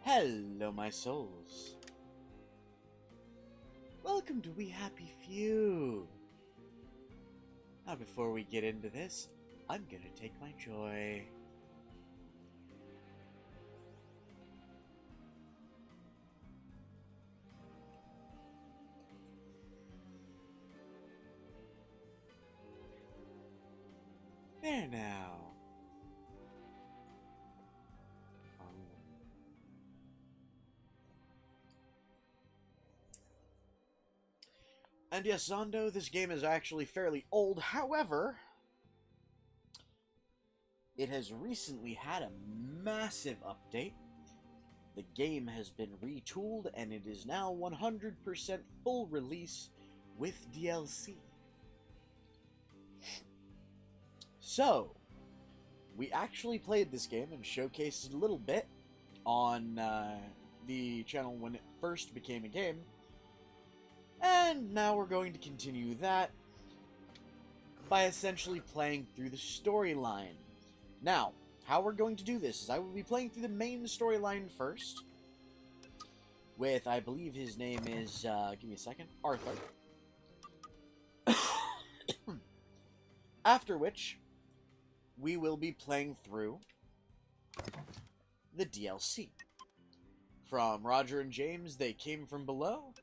Hello, my souls. Welcome to We Happy Few. Now, before we get into this, I'm gonna take my joy. There now. And yes, Zondo, this game is actually fairly old. However, it has recently had a massive update. The game has been retooled, and it is now 100% full release with DLC. So, we actually played this game and showcased it a little bit on the channel when it first became a game. And now we're going to continue that by essentially playing through the storyline. Now, how we're going to do this is I will be playing through the main storyline first, with, I believe his name is, give me a second, Arthur. After which, we will be playing through the DLC. From Roger and James, They Came From Below,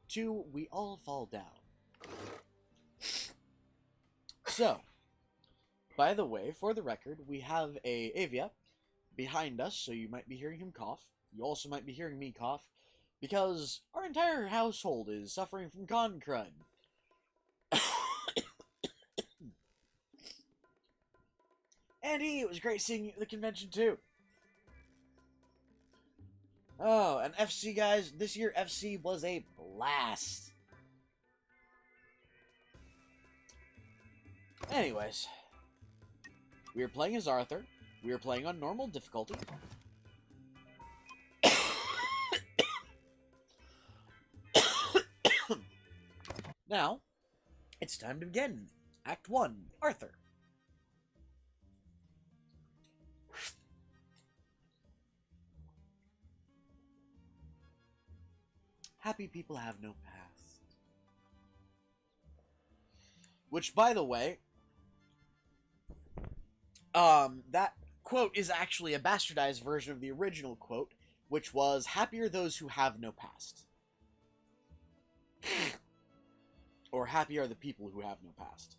to We All Fall Down. So, by the way, for the record, we have a Avia behind us, so you might be hearing him cough. You also might be hearing me cough, because our entire household is suffering from con crud. Andy, it was great seeing you at the convention too. Oh, and FC, guys, this year FC was a blast. Anyways, we are playing as Arthur. We are playing on normal difficulty. Now, it's time to begin. Act 1, Arthur. Happy people have no past. Which, by the way, that quote is actually a bastardized version of the original quote, which was, happy are those who have no past. Or happy are the people who have no past.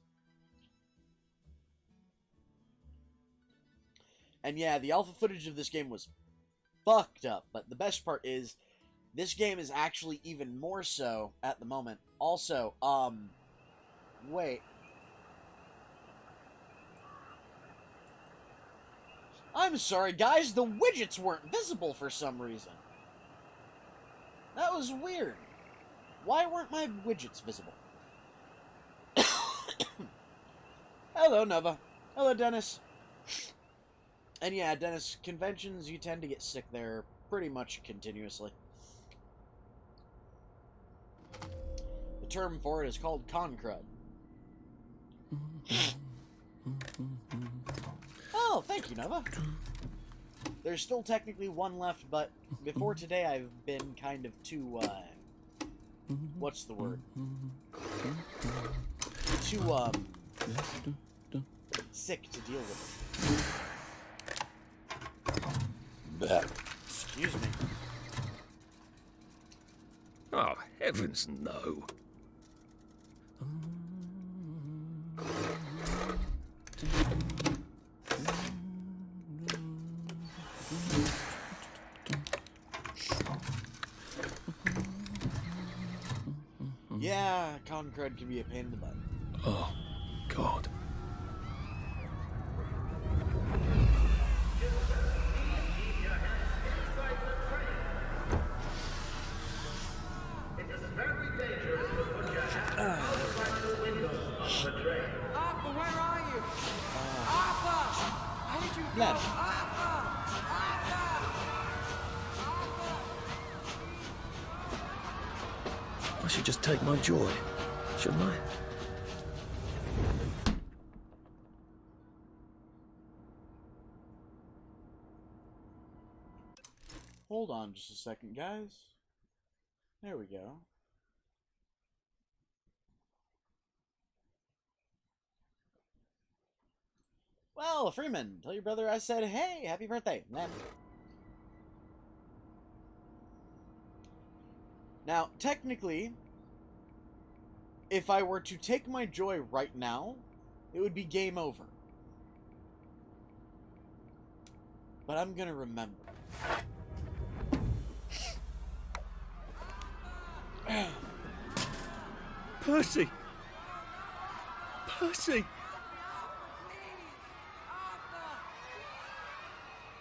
And yeah, the alpha footage of this game was fucked up, but the best part is, this game is actually even more so at the moment. Also, wait. I'm sorry, guys, the widgets weren't visible for some reason. That was weird. Why weren't my widgets visible? Hello, Nova. Hello, Dennis. And yeah, Dennis, conventions, you tend to get sick there pretty much continuously. The term for it is called con crud. Oh, thank you, Nova. There's still technically one left, but before today I've been kind of too, what's the word? Too, sick to deal with it. Excuse me. Oh, heavens no. Yeah, con crud can be a pain in the butt. Oh, God. It is very dangerous to put your hand outside the windows of the train. Arthur, where are you? Arthur! How did you go? Left. Arthur! Arthur! I should just take my joy, shouldn't I? Hold on just a second, guys. There we go. Well, Freeman, tell your brother I said, hey, happy birthday. Then. Now, technically, if I were to take my joy right now, it would be game over. But I'm gonna remember. Percy! Percy!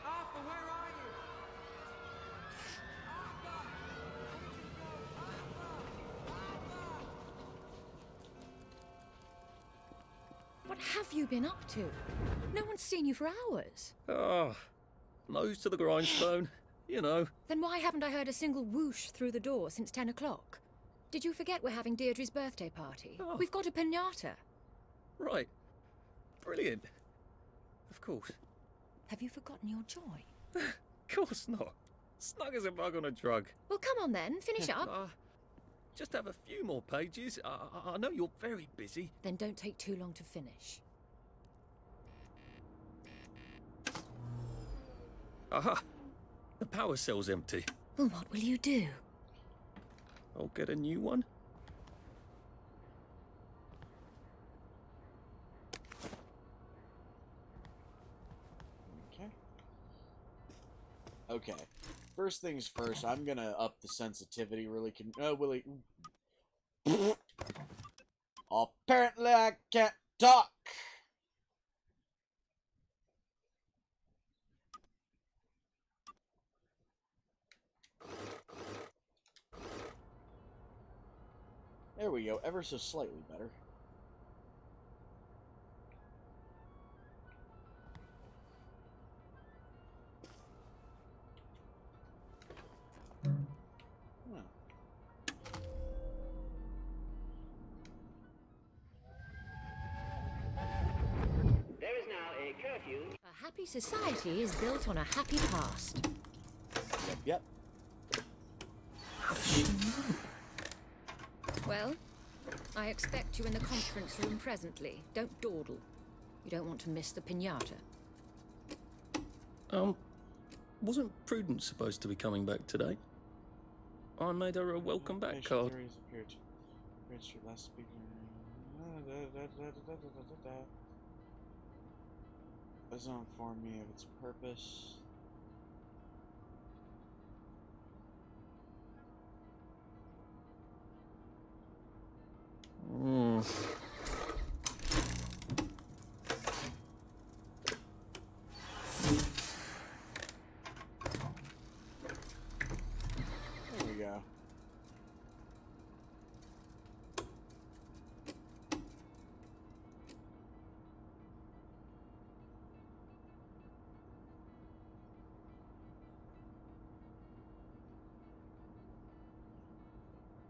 Arthur, where are you? What have you been up to? No one's seen you for hours. Ah, nose to the grindstone, you know. Then why haven't I heard a single whoosh through the door since 10 o'clock? Did you forget we're having Deirdre's birthday party? Oh. We've got a piñata. Right. Brilliant. Of course. Have you forgotten your joy? Of course not. Snug as a bug on a drug. Well, come on then, finish up. Just have a few more pages. I know you're very busy. Then don't take too long to finish. Aha! The power cell's empty. Well, what will you do? I'll get a new one. Okay. Okay. First things first, I'm gonna up the sensitivity really Willie. Apparently I can't talk. There we go, ever so slightly better. There is now a curfew. A happy society is built on a happy past. Yep. Well, I expect you in the conference room presently. Don't dawdle. You don't want to miss the piñata. Wasn't Prudence supposed to be coming back today? I made her a welcome back card. Last speaker. Doesn't inform me of its purpose. There we go.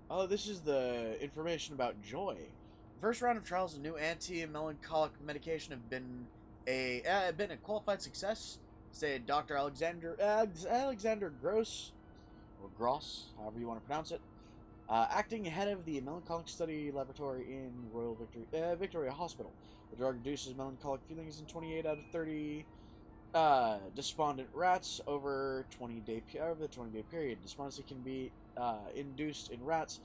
Oh, this is the information about Joy. The first round of trials of new anti-melancholic medication have been a qualified success, said Dr. Alexander Gross, or Gross, however you want to pronounce it, acting head of the melancholic study laboratory in Royal Victoria Hospital. The drug reduces melancholic feelings in 28 out of 30 despondent rats over the 20-day period. Despondency can be induced in rats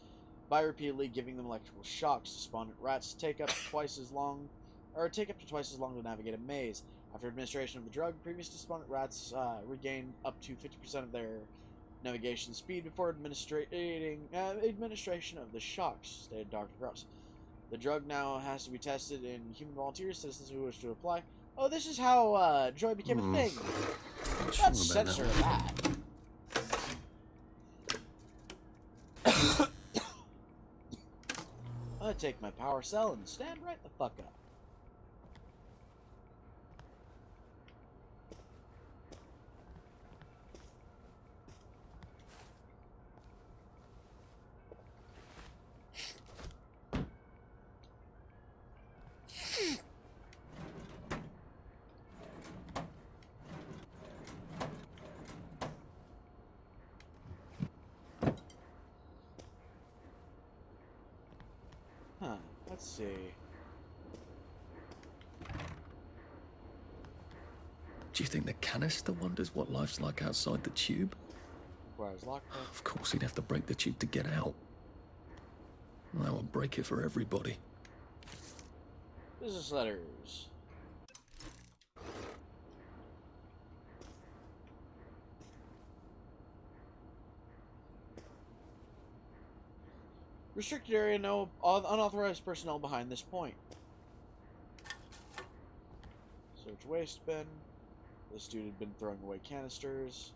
by repeatedly giving them electrical shocks. Despondent rats take up to twice as long to navigate a maze. After administration of the drug, previous despondent rats regain up to 50% of their navigation speed before administration of the shocks, stated Dr. Gross. The drug now has to be tested in human volunteers, citizens who wish to apply. Oh, this is how Joy became a thing. Let's censor that. I'm gonna take my power cell and stand right the fuck up. Let's see. Do you think the canister wonders what life's like outside the tube? Requires lockpick. Of course, he'd have to break the tube to get out. Well, that would break it for everybody. Business letters. Restricted area, no unauthorized personnel behind this point. Search waste bin. This dude had been throwing away canisters.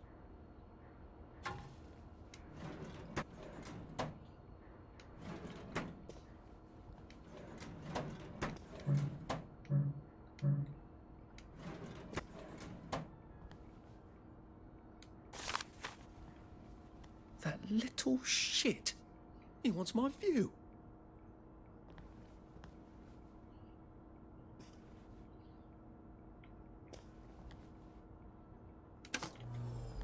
That little shit. He wants my view.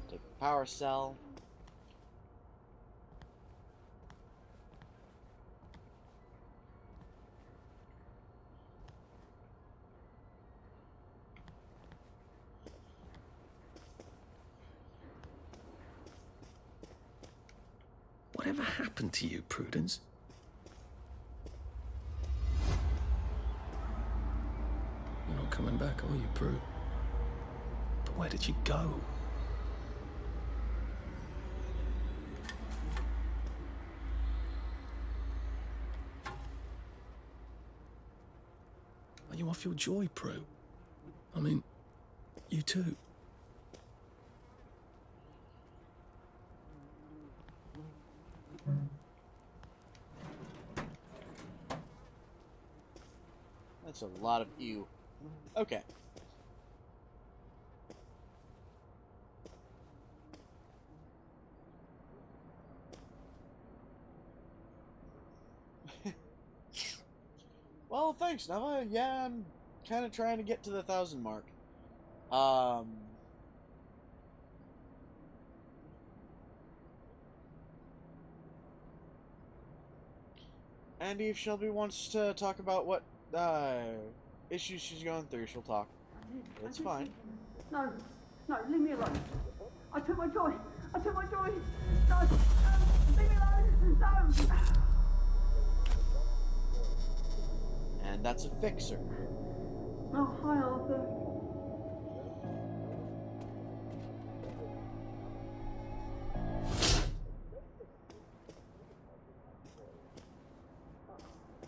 Take the power cell. Whatever happened to you, Prudence? You're not coming back, are you, Prue? But where did you go? Are you off your joy, Prue? I mean, you too. That's a lot of ew. Okay. Well, thanks, Nava. Yeah, I'm kind of trying to get to the 1,000 mark. Andy, if Shelby wants to talk about what issues she's going through, she'll talk. It's fine. No, leave me alone. I took my joy. No, leave me alone. No. And that's a fixer. Oh, hi, Arthur.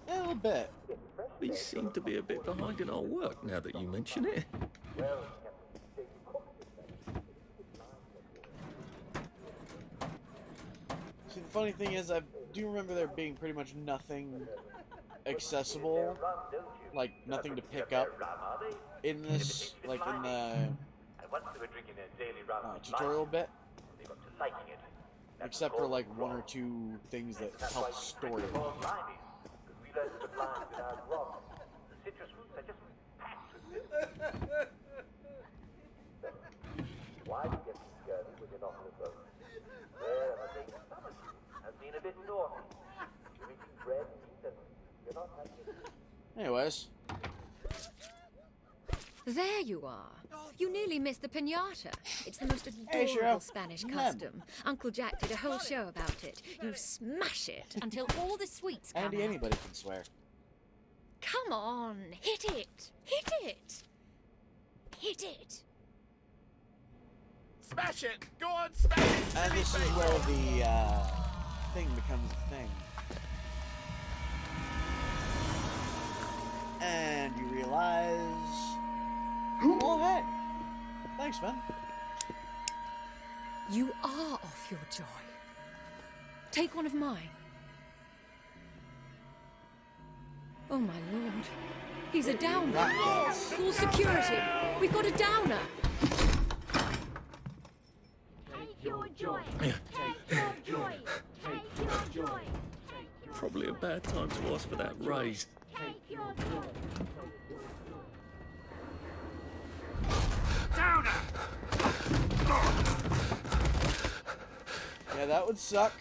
A little bit. We seem to be a bit behind in our work now that you mention it. See, the funny thing is, I do remember there being pretty much nothing accessible, like nothing to pick up in this, like in the tutorial bit, except for like one or two things that help story. Why do you get scurvy when you're not on the boat? Well, I think some of you have been a bit naughty. You're eating bread and meat and you're not having it. Anyways. There you are. You nearly missed the piñata. It's the most Hey, adorable Cheryl. Spanish Mem. custom. Uncle Jack did a whole show about it. You smash it until all the sweets come Andy, out. anybody can swear. Come on, hit it! Hit it! Hit it! Smash it! Go on, smash it! And this is where the thing becomes a thing. And you realize... Oh, hey! Thanks, man. You are off your joy. Take one of mine. Oh my lord. He's a downer. Call security. We've got a downer. Take your joy. Take your joy. Take your joy. Probably a bad time to ask for that raise. Take your joy. Yeah, that would suck.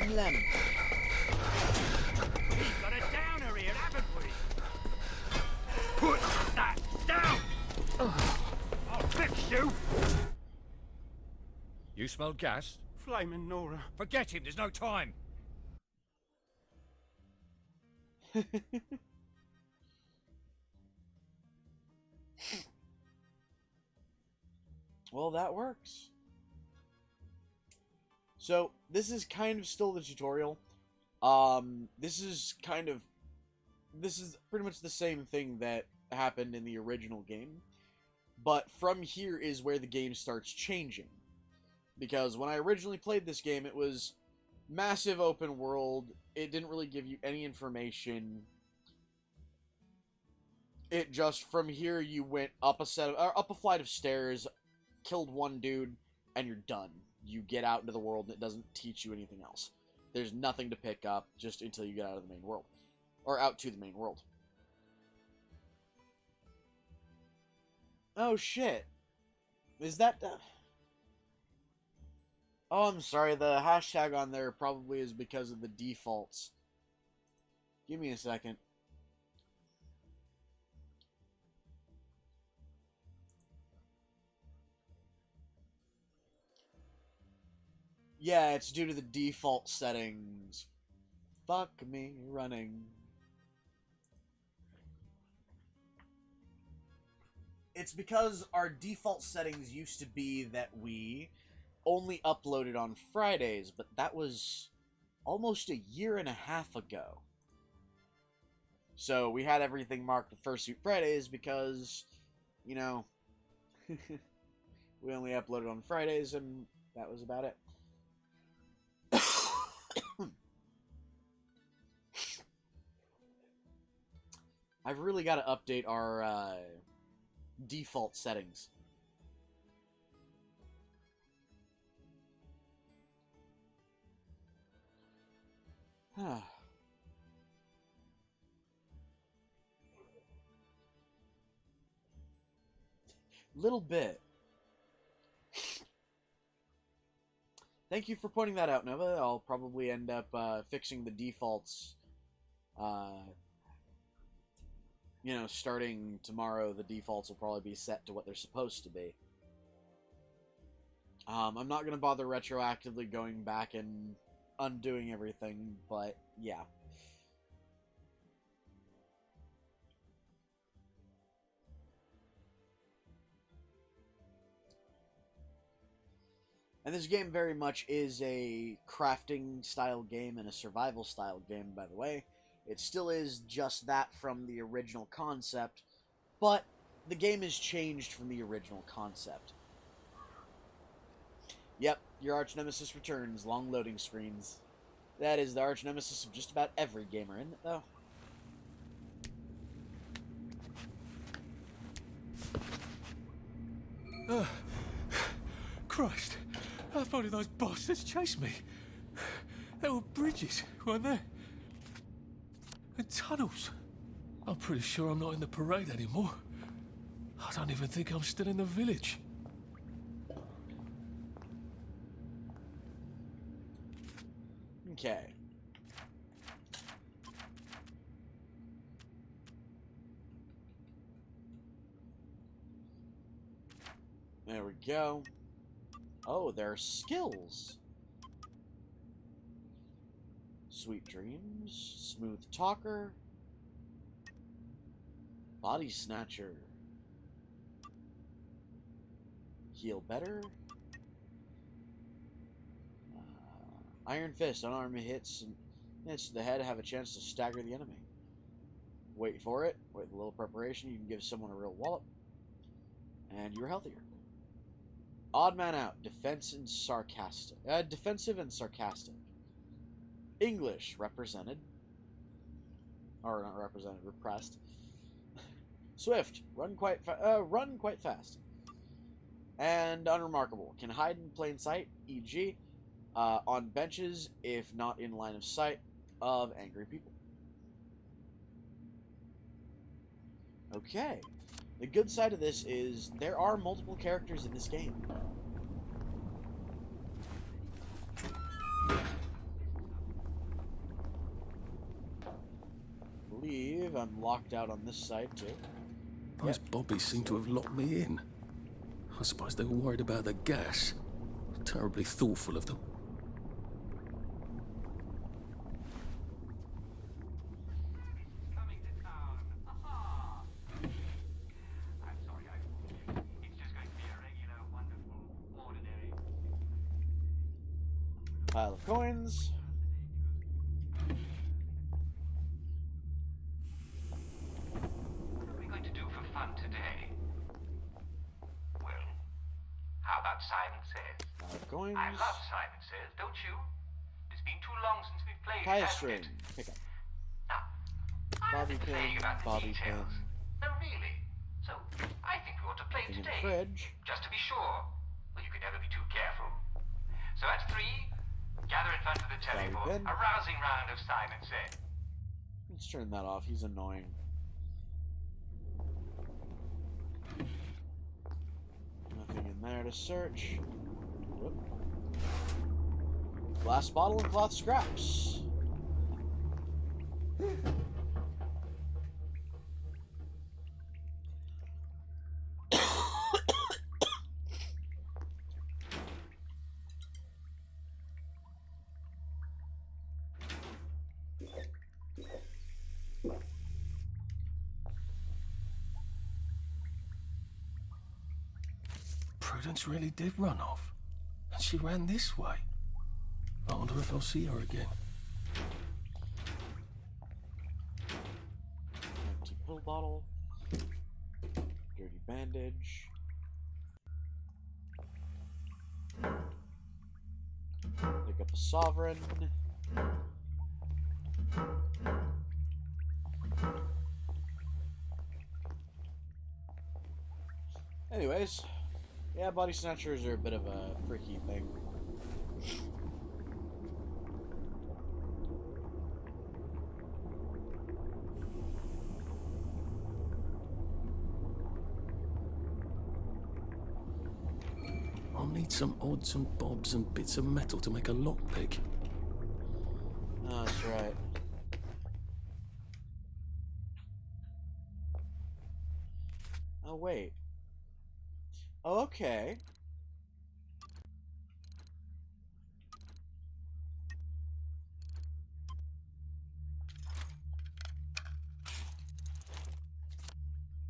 and lemon. We've got a downer here, haven't we? Put that down! I'll fix you! You smell gas? Flaming Nora. Forget him, there's no time. Well, that works. So, this is kind of still the tutorial. This is pretty much the same thing that happened in the original game. But from here is where the game starts changing. Because when I originally played this game, it was massive open world. It didn't really give you any information. It just, from here, you went up a flight of stairs, killed one dude, and you're done. You get out into the world, and it doesn't teach you anything else. There's nothing to pick up just until you get out of the main world. Or out to the main world. Oh, shit. Is that... Oh, I'm sorry. The hashtag on there probably is because of the defaults. Give me a second. Yeah, it's due to the default settings. Fuck me running. It's because our default settings used to be that we only uploaded on Fridays, but that was almost 1.5 years ago. So we had everything marked with Fursuit Fridays because, you know, we only uploaded on Fridays, and that was about it. I've really got to update our default settings. Little bit. Thank you for pointing that out, Nova. I'll probably end up fixing the defaults. You know, starting tomorrow, the defaults will probably be set to what they're supposed to be. I'm not going to bother retroactively going back and undoing everything, but yeah. And this game very much is a crafting style game and a survival style game, by the way. It still is just that from the original concept, but the game has changed from the original concept. Yep, your arch nemesis returns, long loading screens. That is the arch nemesis of just about every gamer, isn't it, though? Christ, how far did those bastards chase me? There were bridges, weren't there? And tunnels. I'm pretty sure I'm not in the parade anymore. I don't even think I'm still in the village. Okay. There we go. Oh, there are skills. Sweet dreams, smooth talker, body snatcher, heal better, iron fist, unarmed hits to the head have a chance to stagger the enemy. Wait for it. With a little preparation, you can give someone a real wallop, and you're healthier. Odd man out, defensive and sarcastic. English, represented. Or not represented, repressed. Swift, run quite fast. And unremarkable, can hide in plain sight, e.g., on benches if not in line of sight of angry people. Okay. The good side of this is there are multiple characters in this game. believe I'm locked out on this side, too. Those bobbies seem to have locked me in. I suppose they were worried about the gas. Terribly thoughtful of them. Coming to town. Aha! I'm sorry I fooled you. It's just going to be a regular, wonderful, ordinary... Pile of coins. What are we going to do for fun today? Well, how about Simon Says? Pile of coins. I love Simon Says, don't you? It's been too long since we've played it, Tie hasn't string. it? Pick up. Now, I've Bobby been playing pin, about the bobby details. pin. No, really. So, I think we ought to play it Thing in the today. fridge. Just to be sure. Well, you can never be too careful. So at 3, gather in front of the telly for pin. a rousing round of Simon Says. Let's turn that off. He's annoying. Nothing in there to search. Whoop. Glass bottle and cloth scraps. Prudence really did run off. And she ran this way. I wonder if I'll see her again. Empty pill bottle. Dirty bandage. Pick up a sovereign. Anyways, yeah, body snatchers are a bit of a freaky thing. I'll need some odds and bobs and bits of metal to make a lockpick. Oh, that's right. Oh, wait. Oh, okay.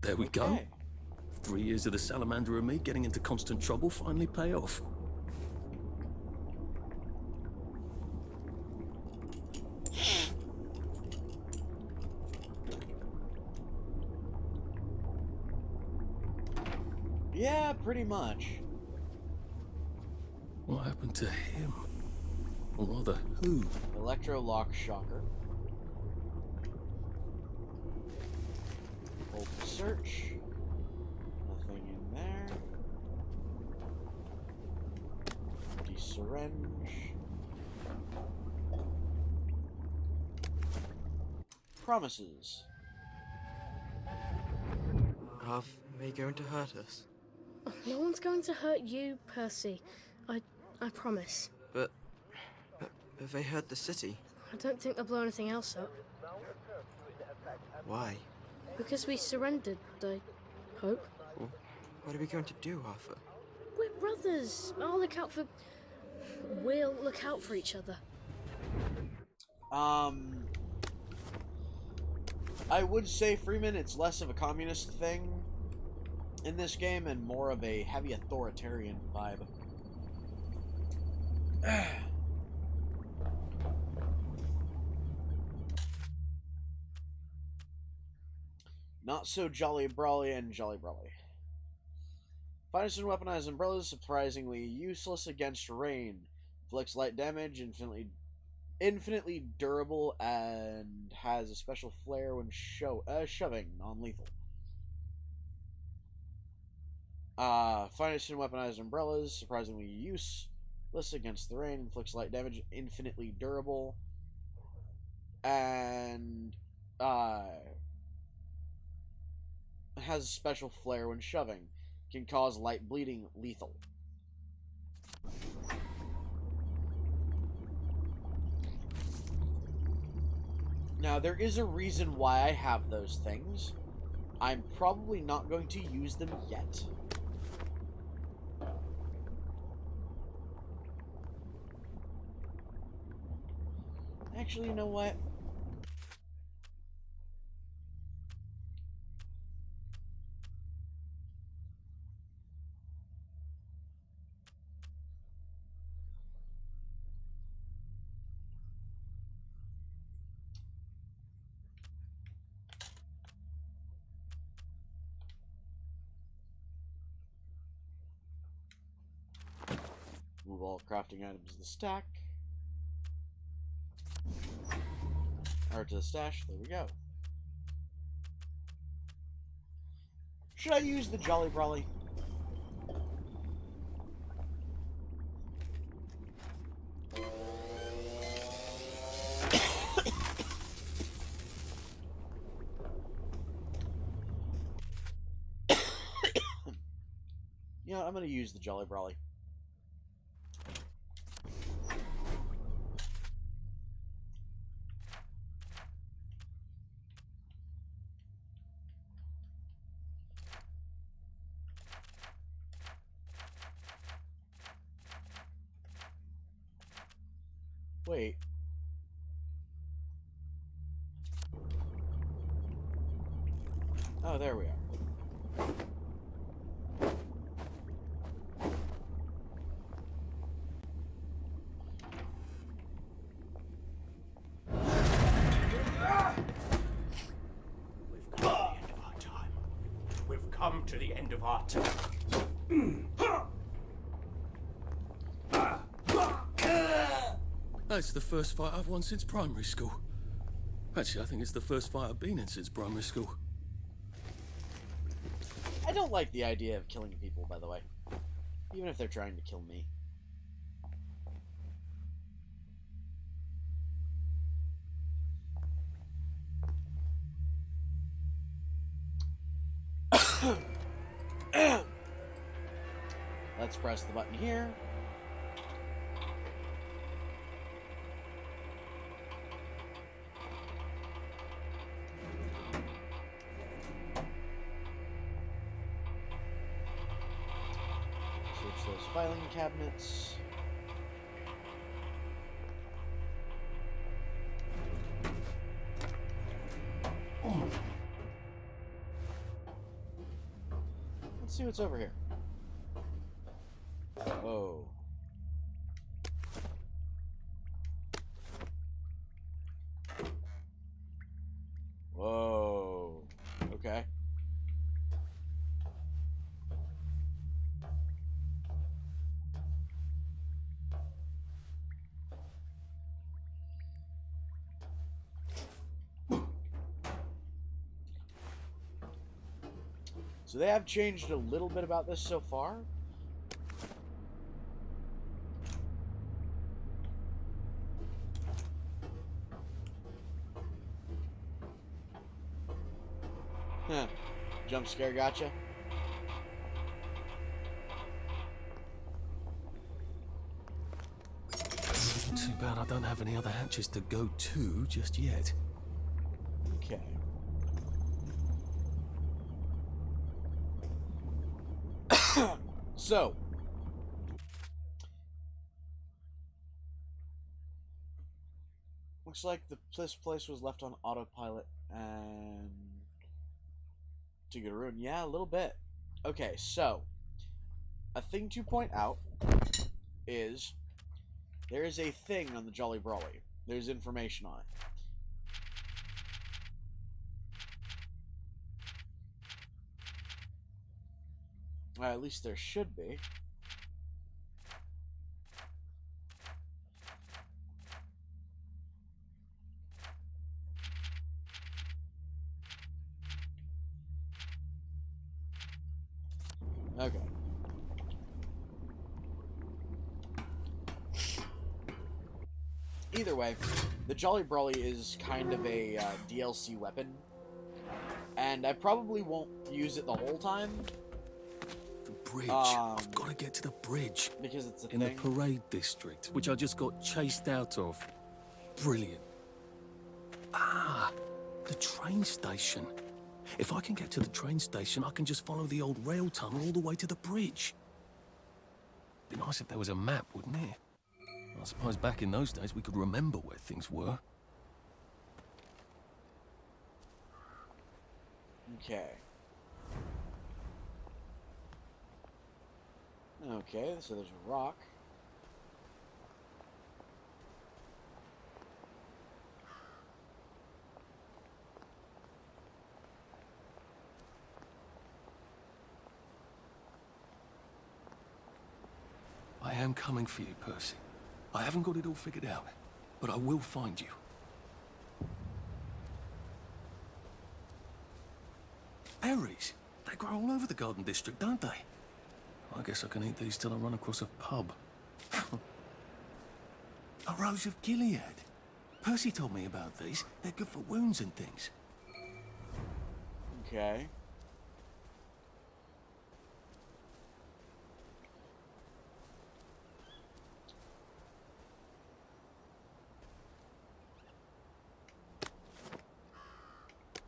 There we go. Okay. 3 years of the salamander and me getting into constant trouble finally pay off. Yeah, pretty much. What happened to him? Or rather, who? Electro lock shocker. Hold the search. Nothing in there. Empty syringe. Promises. Are they going to hurt us? No one's going to hurt you, Percy. I promise. But have they hurt the city? I don't think they'll blow anything else up. Why? Because we surrendered, I hope. Well, what are we going to do, Arthur? We're brothers. We'll look out for each other. I would say, Freeman, it's less of a communist thing in this game and more of a heavy authoritarian vibe. Not so Jolly Brawly and Jolly Brawly. Finest and weaponized umbrellas, surprisingly useless against rain. Inflicts light damage, infinitely durable, and has a special flare when shoving, non-lethal. Finest and weaponized umbrellas, surprisingly useless against the rain, inflicts light damage, infinitely durable, and has a special flare when shoving. Can cause light bleeding, lethal. Now, there is a reason why I have those things. I'm probably not going to use them yet. Actually, you know what? Move all crafting items to the stack. Or to the stash. There we go. Should I use the Jolly Brolly? You know, I'm going to use the Jolly Brolly. Wait. Oh, there we are. We've come to the end of our time. That's the first fight I've won since primary school. Actually, I think it's the first fight I've been in since primary school. I don't like the idea of killing people, by the way. Even if they're trying to kill me. Let's press the button here. Switch those filing cabinets. Let's see what's over here. Whoa. Whoa. Okay. So they have changed a little bit about this so far. Huh. Jump scare gotcha. Too bad I don't have any other hatches to go to just yet. Okay. So, looks like this place was left on autopilot and to get a ruin. Yeah, a little bit. Okay, so a thing to point out is there is a thing on the Jolly Brolly. There's information on it. At least there should be. Okay. Either way, the Jolly Brolly is kind of a DLC weapon, and I probably won't use it the whole time. The bridge. I've got to get to the bridge. Because it's a in thing. the parade district, which I just got chased out of. Brilliant. Ah, The train station. If I can get to the train station, I can just follow the old rail tunnel all the way to the bridge. Be nice if there was a map, wouldn't it? I suppose back in those days we could remember where things were. Okay. Okay, so there's a rock. I am coming for you, Percy. I haven't got it all figured out, but I will find you. Berries? They grow all over the Garden District, don't they? I guess I can eat these till I run across a pub. A Rose of Gilead. Percy told me about these. They're good for wounds and things. Okay.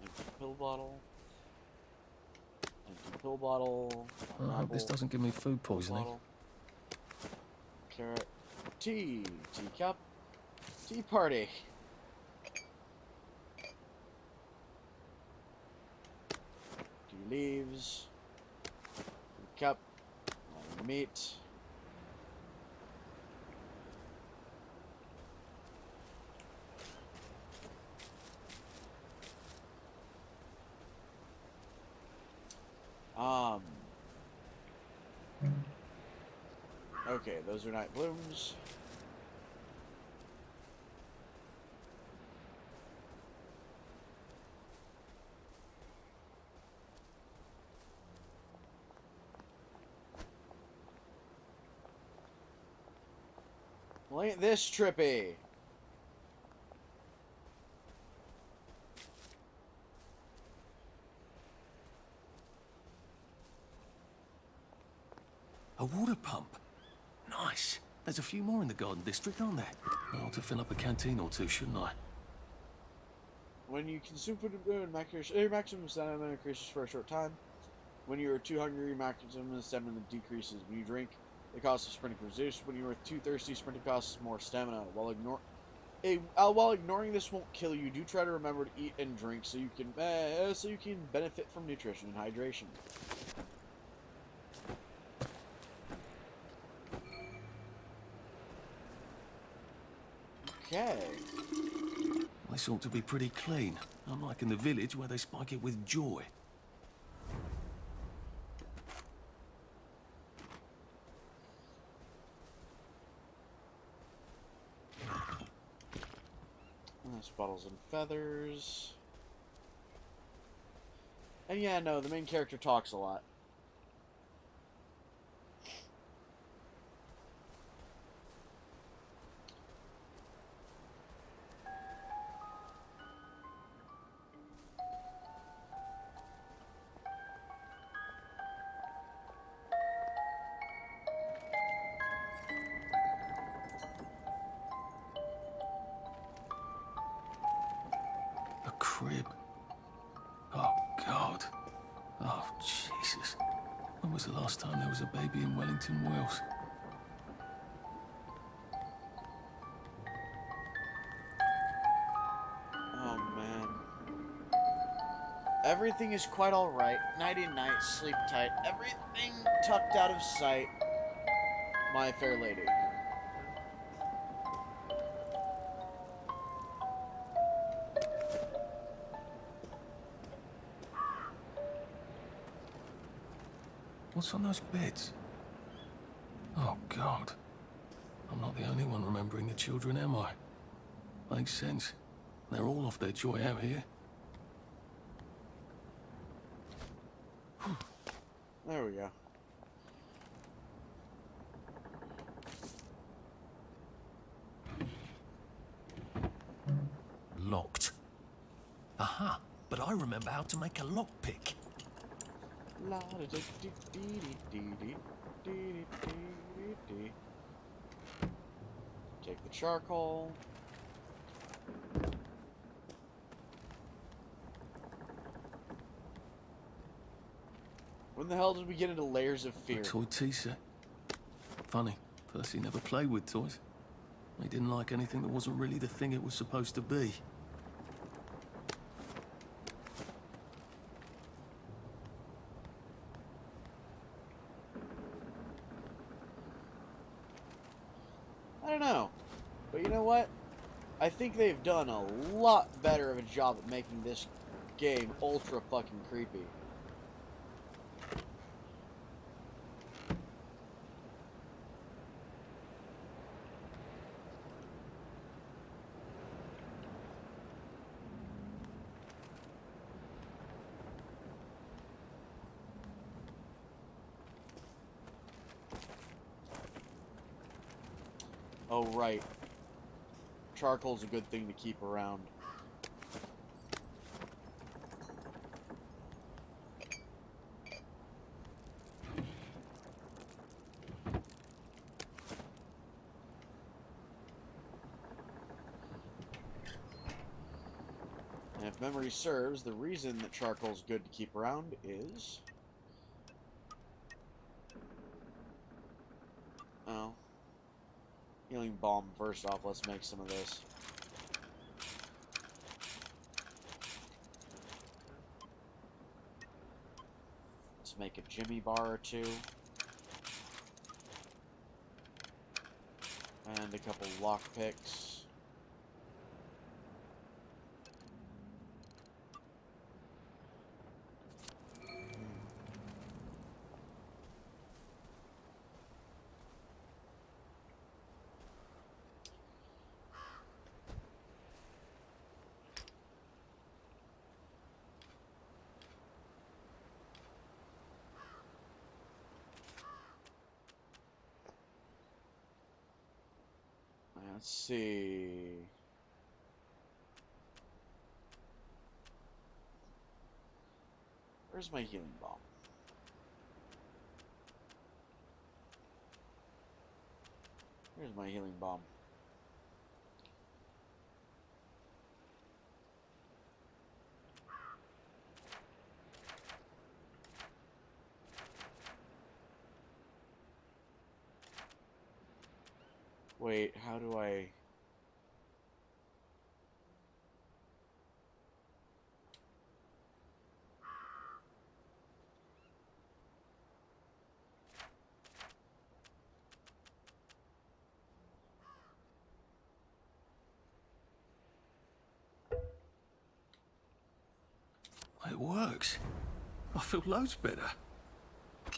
Empty pill bottle. Empty pill bottle. I hope this doesn't give me food poisoning. Carrot. Tea. Teacup. Tea party. Tea leaves. Cup. Meat. Okay, those are night blooms. Well, ain't this trippy? A water pump. Nice. There's a few more in the Garden District, aren't there? I ought to fill up a canteen or two, shouldn't I? When you consume food and food, your maximum stamina increases for a short time. When you are too hungry, your maximum stamina decreases. When you drink, the cost of sprinting reduces. When you are too thirsty, sprinting costs more stamina. While ignoring this won't kill you, do try to remember to eat and drink so you can benefit from nutrition and hydration. Okay. This ought to be pretty clean, unlike in the village where they spike it with joy. That's bottles and feathers. And yeah, no, the main character talks a lot. Crib. Oh, God. Oh, Jesus. When was the last time there was a baby in Wellington, Wales? Oh, man. Everything is quite alright. Nighty-night, sleep tight. Everything tucked out of sight. My fair lady. What's on those beds? Oh, God. I'm not the only one remembering the children, am I? Makes sense. They're all off their joy out here. There we go. Locked. Aha! But I remember how to make a lockpick. Take the charcoal. the hell did we get into layers of A fear? toy tea set. Funny, Percy never played with toys. He didn't like anything that wasn't really the thing it was supposed to be. I don't know. But you know what? I think they've done a lot better of a job at making this game ultra fucking creepy. Oh, right. Charcoal's a good thing to keep around. And if memory serves, the reason that charcoal's good to keep around is... Oh. Healing balm first off, let's make some of this. Let's make a Jimmy bar or two. And a couple lockpicks. Let's see. Where's my healing bomb? Where's my healing bomb? Wait, how do I... It works. I feel loads better.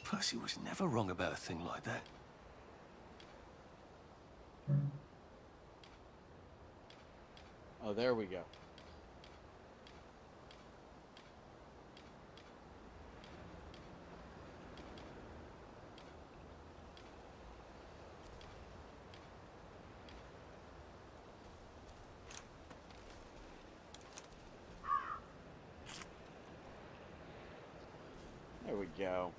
Percy was never wrong about a thing like that. Oh, there we go. There we go.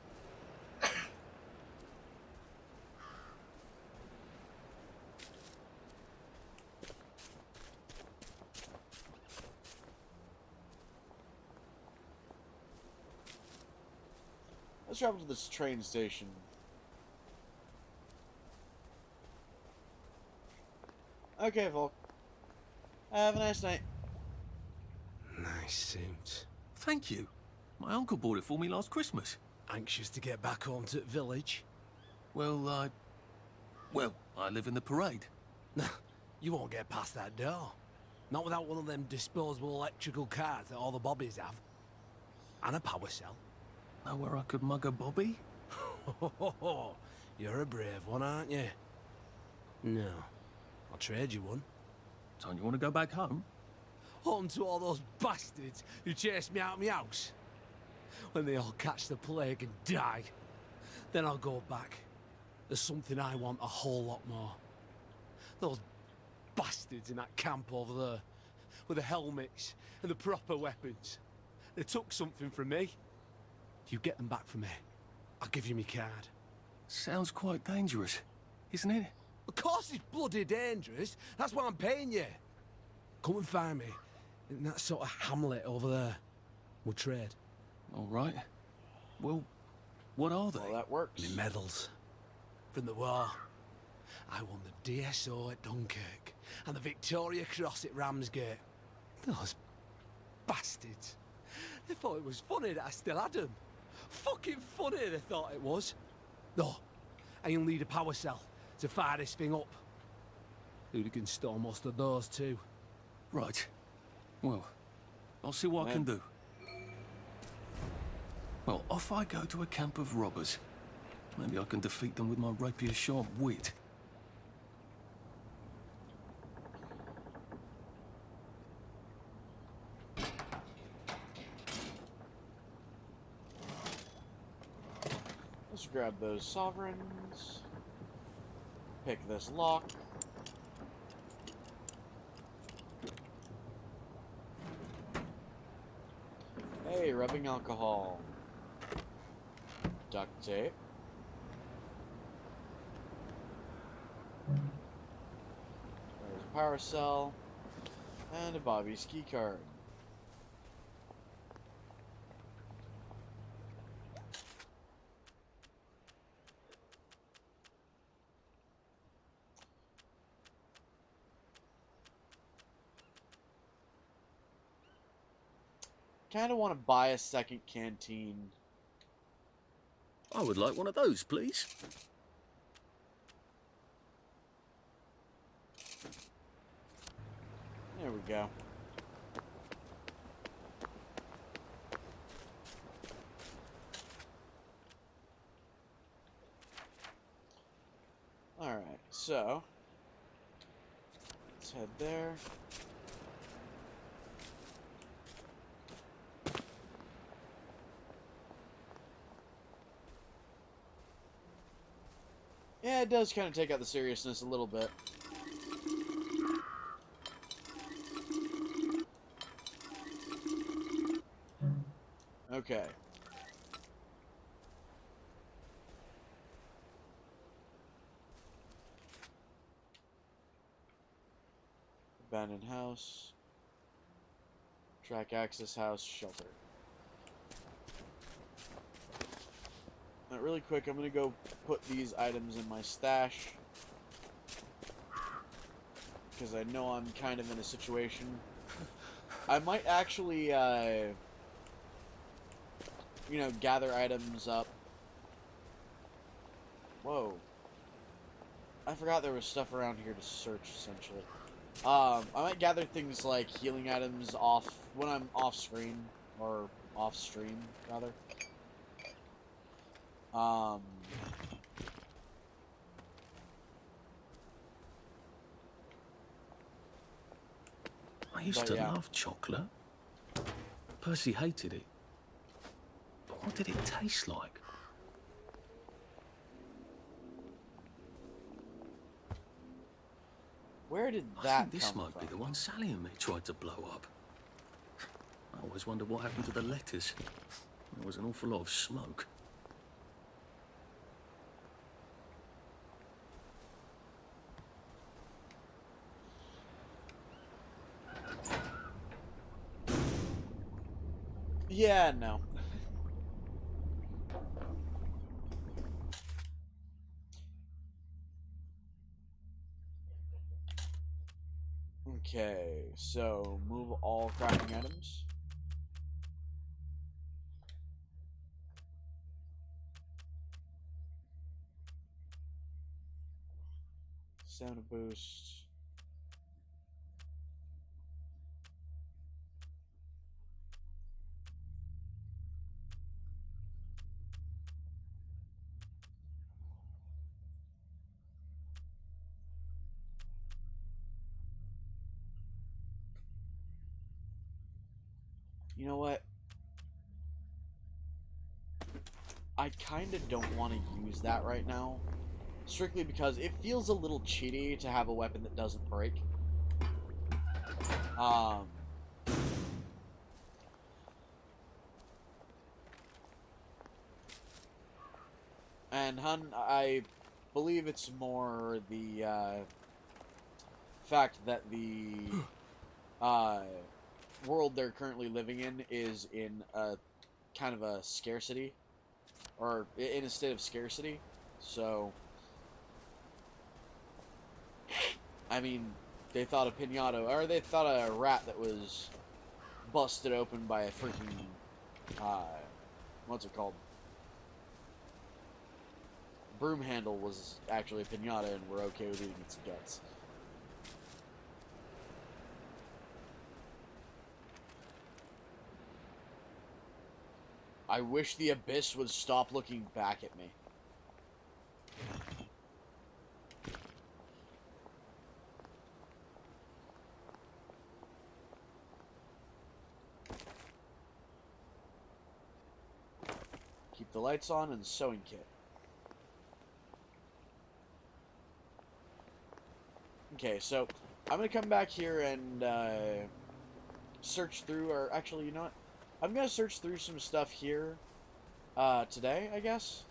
Let's travel to this train station. Okay, Volk. Have a nice night. Nice suit. Thank you. My uncle bought it for me last Christmas. Anxious to get back home to the village? Well, I live in the parade. You won't get past that door. Not without one of them disposable electrical cars that all the bobbies have. And a power cell. Know where I could mug a bobby? You're a brave one, aren't you? No. I'll trade you one. Don't you want to go back home? Home to all those bastards who chased me out of my house. When they all catch the plague and die. Then I'll go back. There's something I want a whole lot more. Those bastards in that camp over there. With the helmets and the proper weapons. They took something from me. You get them back from me. I'll give you my card. Sounds quite dangerous, isn't it? Of course it's bloody dangerous. That's why I'm paying you. Come and find me in that sort of hamlet over there. We'll trade. All right. Well, What are they? Well, that works. Me medals. From the war. I won the DSO at Dunkirk and the Victoria Cross at Ramsgate. Those bastards. They thought it was funny that I still had them. Fucking funny they thought it was. No, I'll need a power cell to fire this thing up. Hooligans stole most of those too. Right. Well, I'll see what I can do. Well, off I go to a camp of robbers. Maybe I can defeat them with my rapier-sharp wit. Let's grab those sovereigns. Pick this lock. Hey, rubbing alcohol. Duct tape. There's a power cell. And a Bobby's key card. Kind of want to buy a second canteen. I would like one of those, please. There we go. Alright, so let's head there. Yeah, it does kind of take out the seriousness a little bit. Okay. Abandoned house. Track access house, shelter. Now, really quick, I'm going to go put these items in my stash. Because I know I'm kind of in a situation. I might actually, you know, gather items up. Whoa. I forgot there was stuff around here to search, essentially. I might gather things like healing items off when I'm off screen, or off stream, rather. I used to love chocolate. Percy hated it. But what did it taste like? Where did I that think this come might from? be the one Sally and me tried to blow up. I always wondered what happened to the letters. There was an awful lot of smoke. Yeah, no. Okay, so move all crafting items. Stamina boost. You know what? I kind of don't want to use that right now. Strictly because it feels a little cheaty to have a weapon that doesn't break. And hun, I believe it's more the fact that the world they're currently living in is in a kind of a scarcity or in a state of scarcity. So, I mean, they thought a pinata, or they thought a rat that was busted open by a freaking, what's it called? Broom handle was actually a pinata, and we're okay with eating its guts. I wish the abyss would stop looking back at me. Keep the lights on and sewing kit. Okay, so I'm gonna come back here and search through, or actually, you know what? I'm gonna search through some stuff here today, I guess,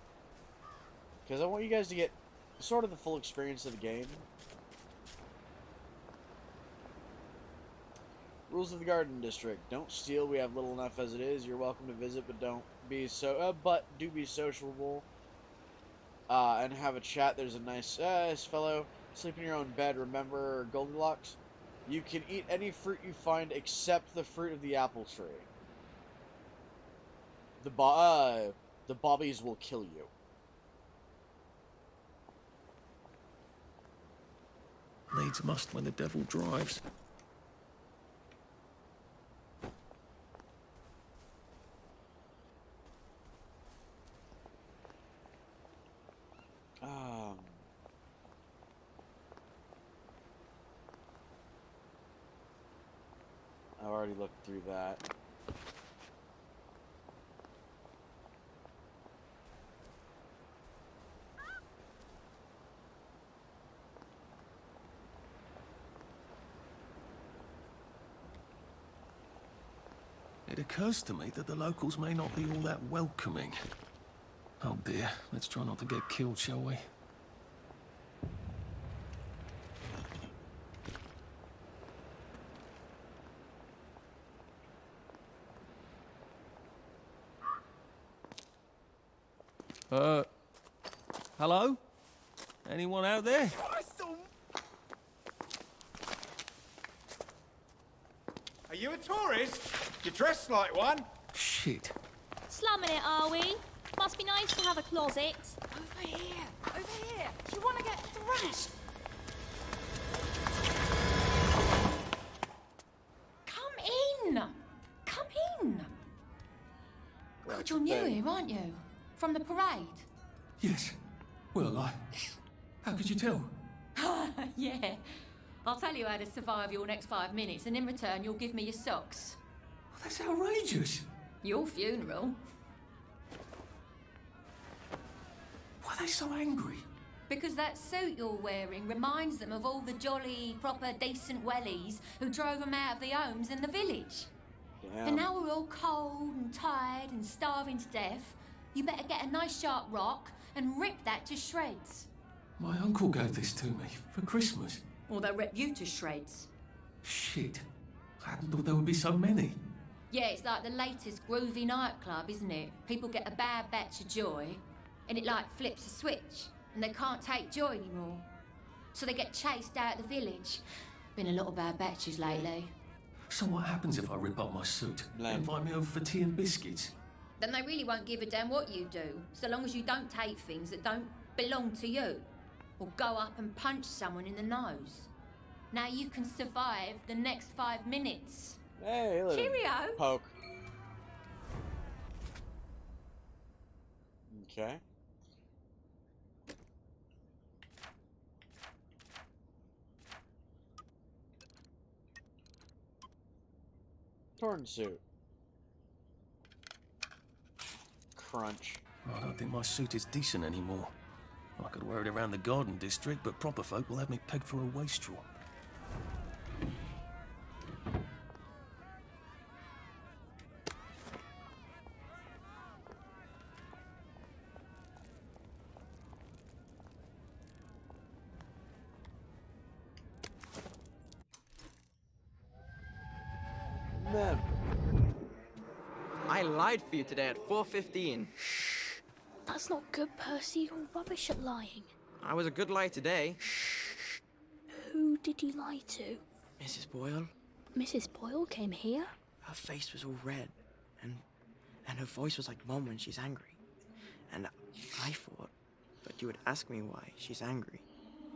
because I want you guys to get sort of the full experience of the game. Rules of the Garden District: don't steal. We have little enough as it is. You're welcome to visit, but don't be so. But do be sociable and have a chat. There's a nice fellow. Sleep in your own bed. Remember Goldilocks? You can eat any fruit you find except the fruit of the apple tree. The bobbies will kill you. Needs must when the devil drives. I've already looked through that. It occurs to me that the locals may not be all that welcoming. Oh dear, let's try not to get killed, shall we? Hello? Anyone out there? Are you a tourist? You're dressed like one. Shit. Slumming it, are we? Must be nice to have a closet. Over here! Over here! Do you want to get thrashed? Come in! Come in! God, you're new here, aren't you? From the parade? Yes. Well, how could you tell? Yeah. I'll tell you how to survive your next 5 minutes, and in return, you'll give me your socks. That's outrageous. Your funeral. Why are they so angry? Because that suit you're wearing reminds them of all the jolly, proper, decent wellies who drove them out of their homes in the village. Damn. And now we're all cold and tired and starving to death. You better get a nice sharp rock and rip that to shreds. My uncle gave this to me for Christmas. Or they'll rip you to shreds. Shit. I hadn't thought there would be so many. Yeah, it's like the latest groovy nightclub, isn't it? People get a bad batch of joy, and it like flips a switch, and they can't take joy anymore. So they get chased out of the village. Been a lot of bad batches lately. So what happens if I rip up my suit? Invite me over for tea and biscuits? Then they really won't give a damn what you do, so long as you don't take things that don't belong to you. Or go up and punch someone in the nose. Now you can survive the next 5 minutes. Hey, look. Cheerio! Poke. Okay. Torn suit. Crunch. I don't think my suit is decent anymore. I could wear it around the Garden District, but proper folk will have me pegged for a wastrel. I lied for you today at 4:15. That's not good, Percy. You're rubbish at lying. I was a good liar today. Who did you lie to? Mrs. Boyle, Mrs. Boyle came here? her face was all red, and her voice was like Mum when she's angry. And I thought that you would ask me why she's angry.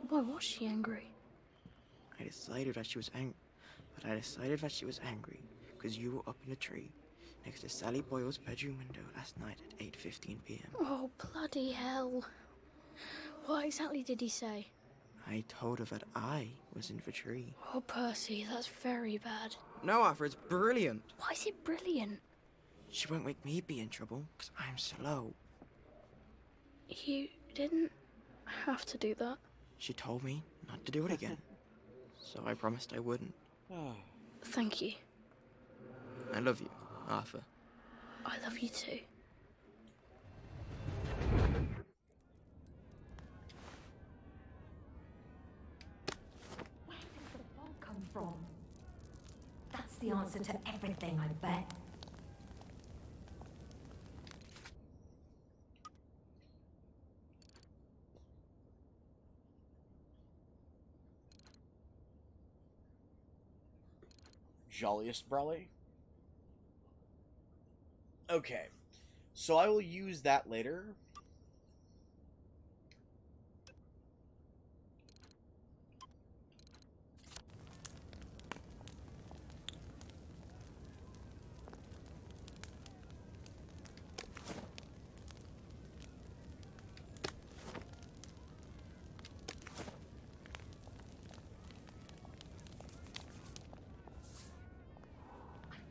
Why was she angry? I decided that she was angry because you were up in the tree next to Sally Boyle's bedroom window last night at 8:15 p.m. Oh, bloody hell. What exactly did he say? I told her that I was in the tree. Oh, Percy, that's very bad. No, Arthur, it's brilliant. Why is it brilliant? She won't make me be in trouble because I'm slow. You didn't have to do that. She told me not to do it again. So I promised I wouldn't. Thank you. I love you, Arthur. I love you too. Where did the fog come from? That's the answer to everything, I bet. Jolliest Brawley. Okay, so I will use that later.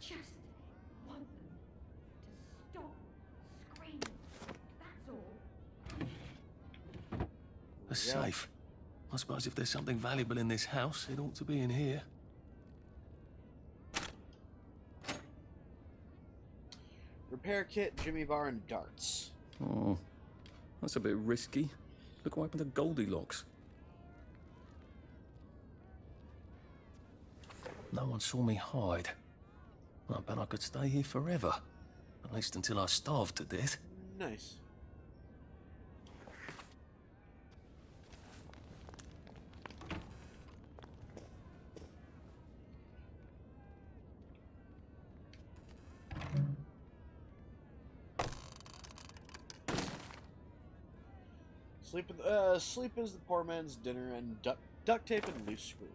Just want them to stop screaming. That's all. A safe. I suppose if there's something valuable in this house, it ought to be in here. Repair kit, Jimmy bar, and darts. Oh, that's a bit risky. Look what happened to Goldilocks. No one saw me hide. I bet I could stay here forever. At least until I starved to death. Nice. Sleep is the poor man's dinner, and duct tape and loose screws.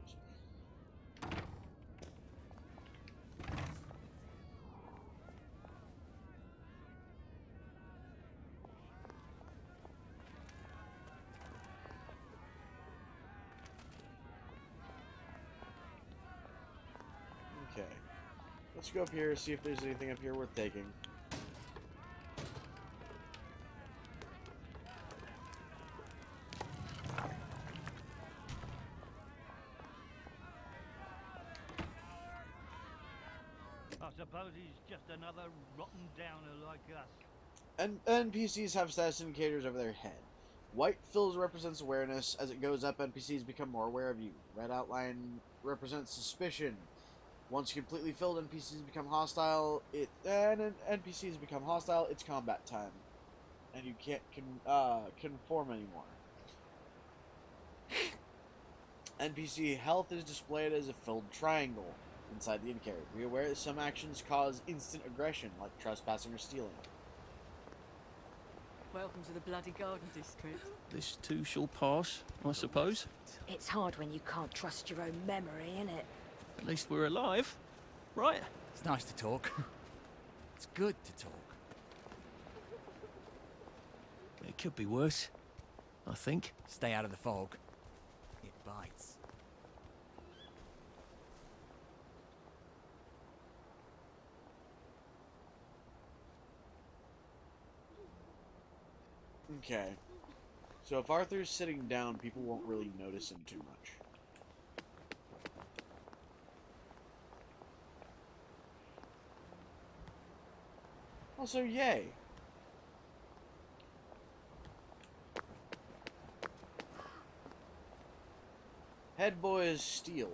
Okay. Let's go up here, see if there's anything up here worth taking. I suppose he's just another rotten downer like us. And NPCs have status indicators over their head. White fills represents awareness. As it goes up, NPCs become more aware of you. Red outline represents suspicion. Once completely filled, NPCs become hostile. NPCs become hostile. It's combat time, and you can't conform anymore. NPC health is displayed as a filled triangle inside the indicator. Be aware that some actions cause instant aggression, like trespassing or stealing. Welcome to the bloody garden district. This too shall pass, I suppose. It's hard when you can't trust your own memory, innit? At least we're alive, right? It's nice to talk. It's good to talk. It could be worse, I think. Stay out of the fog. It bites. Okay. So if Arthur's sitting down, people won't really notice him too much. Also, yay. Head boy is steel.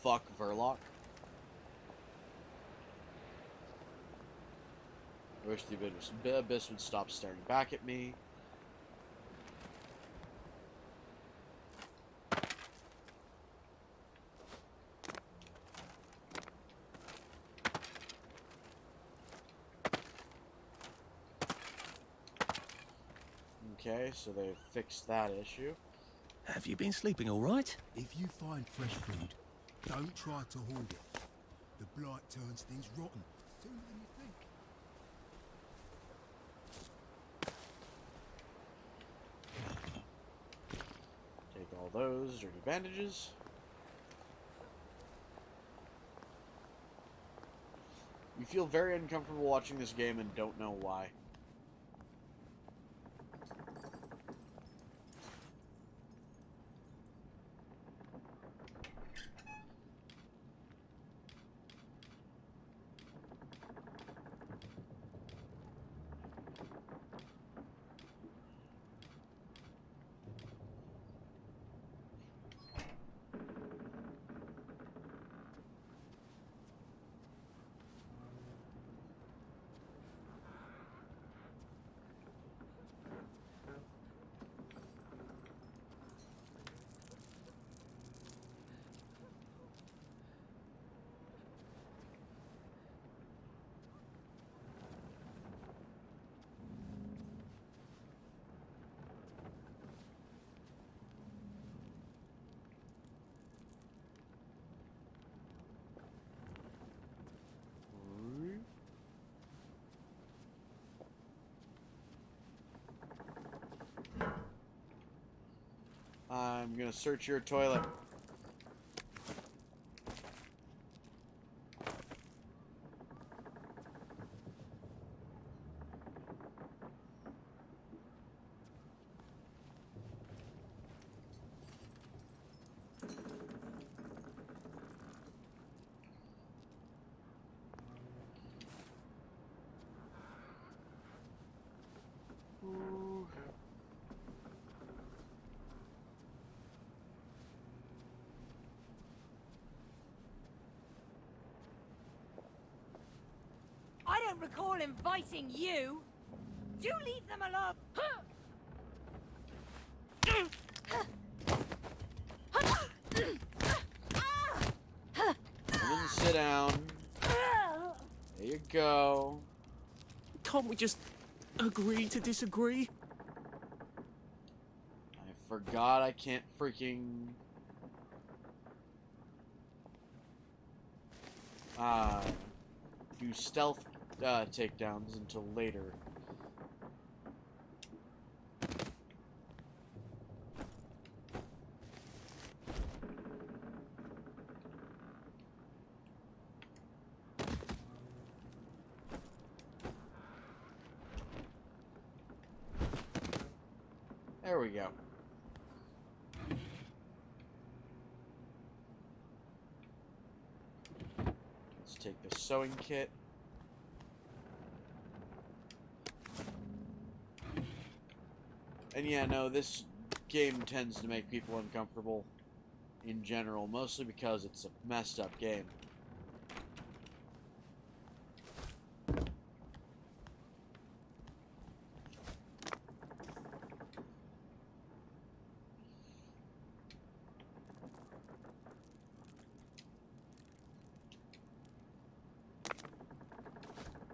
fuck Verloc. I wish the Abyss would stop staring back at me. Okay, so they've fixed that issue. Have you been sleeping all right? If you find fresh food, don't try to hoard it. The blight turns things rotten sooner than you think. Take all those dirty bandages. You feel very uncomfortable watching this game and don't know why. I'm gonna search your toilet. Ooh. I don't recall inviting you. Do leave them alone. Come and sit down. There you go. Can't we just agree to disagree? I forgot I can't freaking... do stealth takedowns until later. There we go. Let's take the sewing kit. And yeah, no, this game tends to make people uncomfortable in general, mostly because it's a messed up game.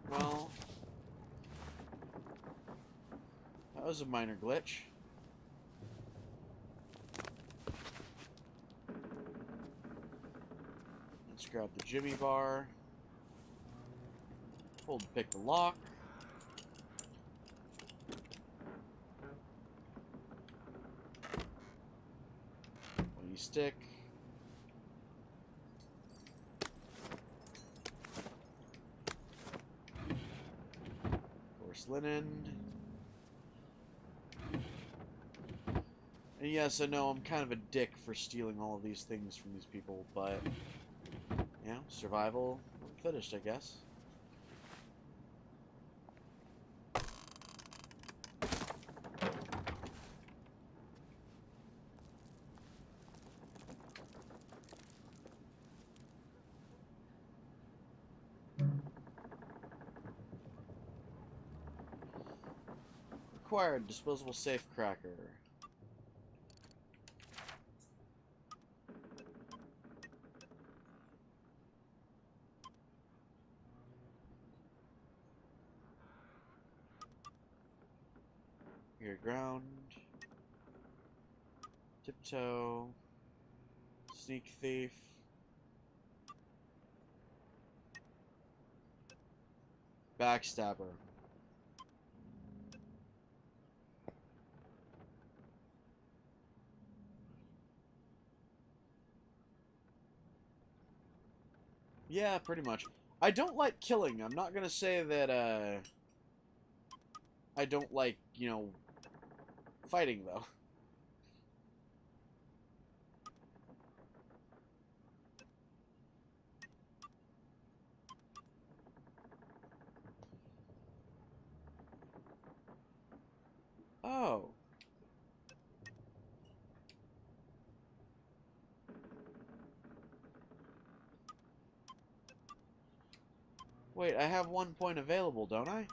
Well, that was a minor glitch. Let's grab the Jimmy bar. Hold and pick the lock. Pointy stick. Coarse linen. And yes, I know I'm kind of a dick for stealing all of these things from these people, but, you know, survival of the fittest, I guess. acquired. Disposable safe cracker. Here, ground. Tiptoe. Sneak thief. Backstabber. Yeah, pretty much. I don't like killing. I'm not gonna say that, I don't like, you know, fighting, though. Oh. Wait, I have 1 point available, don't I?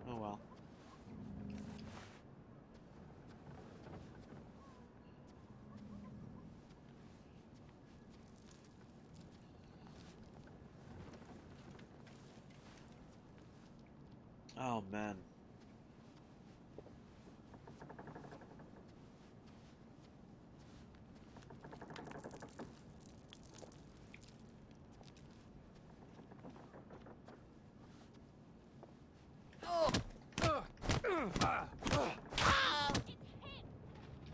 Oh well. Oh man.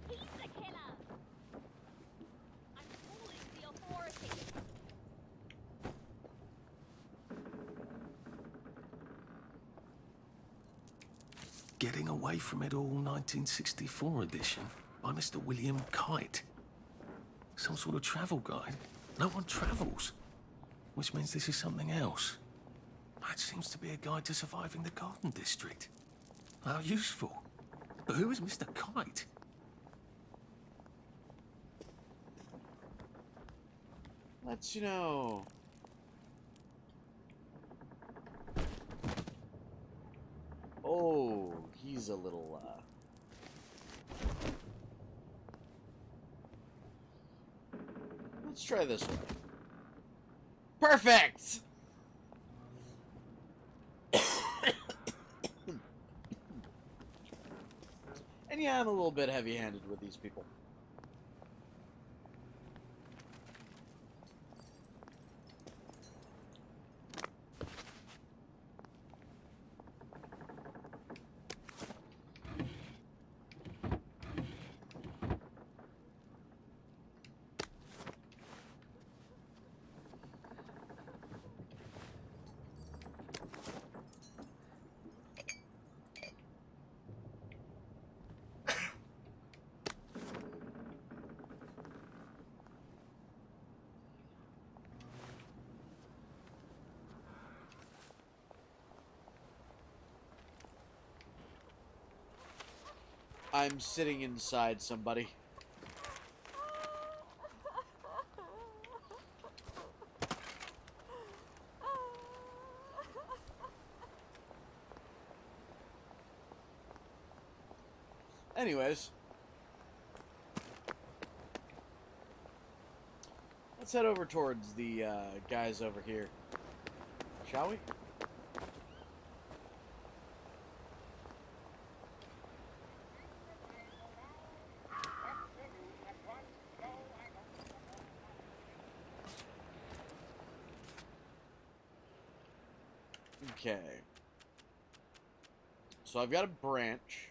He's the killer. I'm calling the authorities. Getting Away from It All 1964 edition by Mr. William Kite. Some sort of travel guide. No one travels. Which means this is something else. It seems to be a guide to surviving the Garden District. How useful. But who is Mr. Kite? Let's, you know... Oh, he's a little, Let's try this one. Perfect! And yeah, I'm a little bit heavy-handed with these people. I'm sitting inside somebody. Anyways. Let's head over towards the guys over here. Shall we? Okay. So I've got a branch.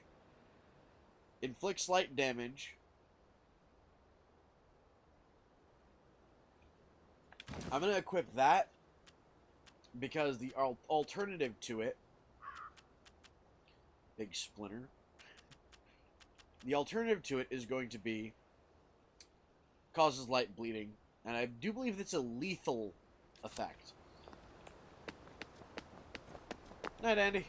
Inflict slight damage. I'm going to equip that because the alternative to it... Big splinter. The alternative to it is going to be... Causes light bleeding. And I do believe it's a lethal effect. Night, Andy.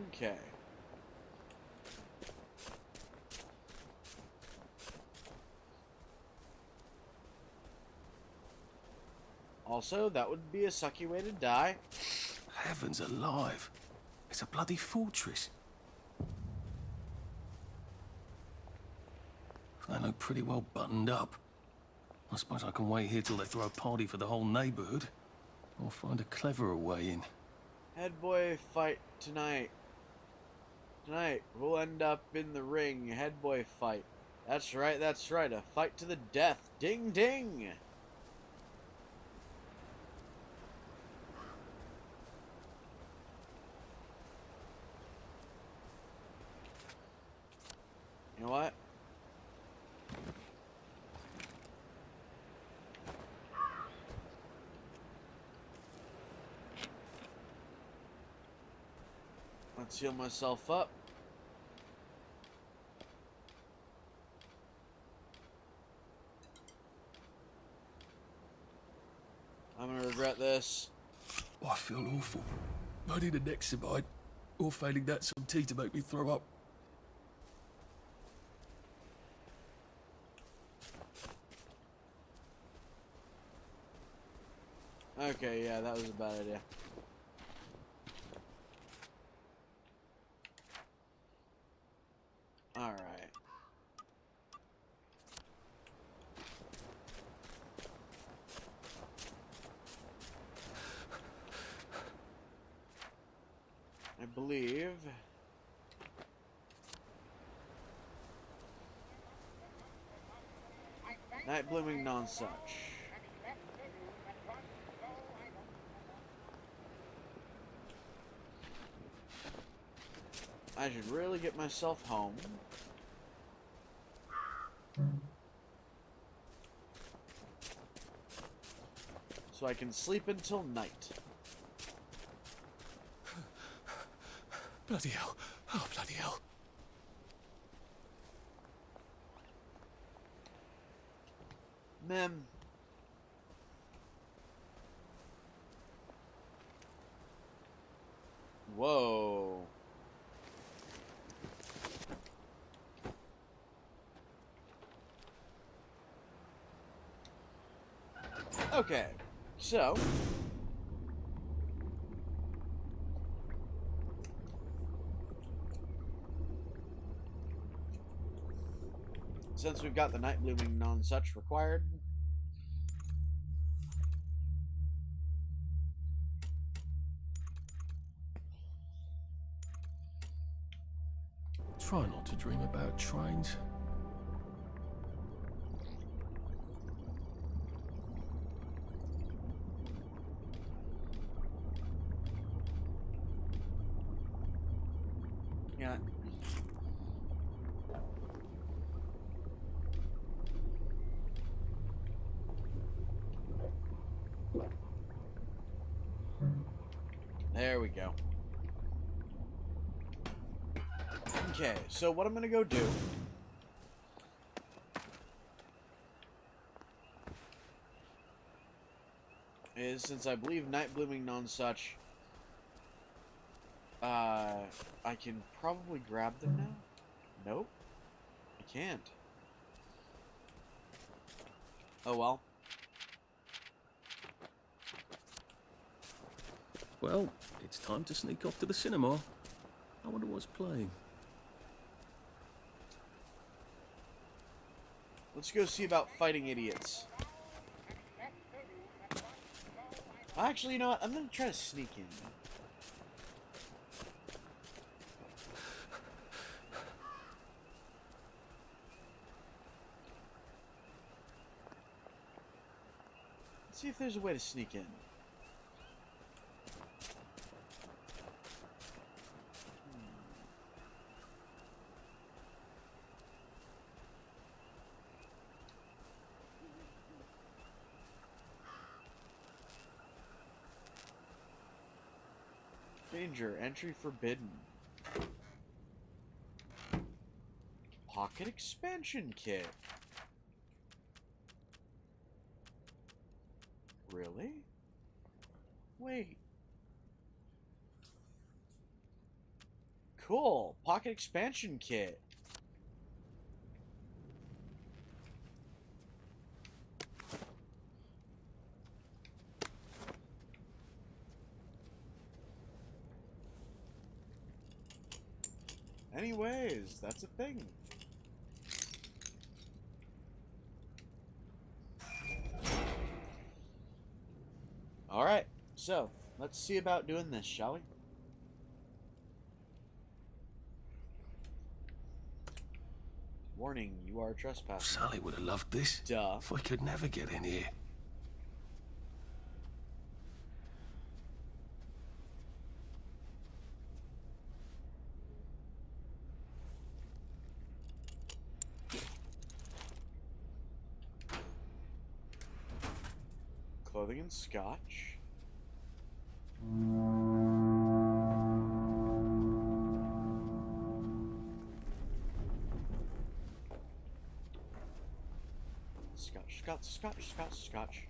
Okay. Also, that would be a sucky way to die. Heavens alive. It's a bloody fortress. They look pretty well buttoned up. I suppose I can wait here till they throw a party for the whole neighborhood. Or find a cleverer way in. Head boy fight tonight. Tonight, we'll end up in the ring. Head boy fight. That's right, that's right. A fight to the death. Ding ding! You know what? Let's heal myself up. I'm gonna regret this. Oh, I feel awful. I need an Nexamide. Or failing that, some tea to make me throw up. Okay, yeah, that was a bad idea. Alright. I believe... Night blooming non-such. I should really get myself home. So I can sleep until night. Bloody hell. Oh, bloody hell. Mem. Whoa. Okay, so since we've got the night blooming non-such required, Try not to dream about trains. yeah. There we go. Okay, so what I'm gonna go do is, since I believe night blooming non-such, I can probably grab them now? Nope. I can't. Oh well. Well, it's time to sneak off to the cinema. I wonder what's playing. Let's go see about fighting idiots. Actually, you know what? I'm gonna try to sneak in. Let's see if there's a way to sneak in. Danger. Entry forbidden. Pocket expansion kit. Really? Wait. Cool. Pocket expansion kit. Anyways, that's a thing. Alright, so let's see about doing this, shall we? Warning, you are trespassing. Sally would have loved this. Duh. If we could never get in here. Clothing and scotch. Scotch.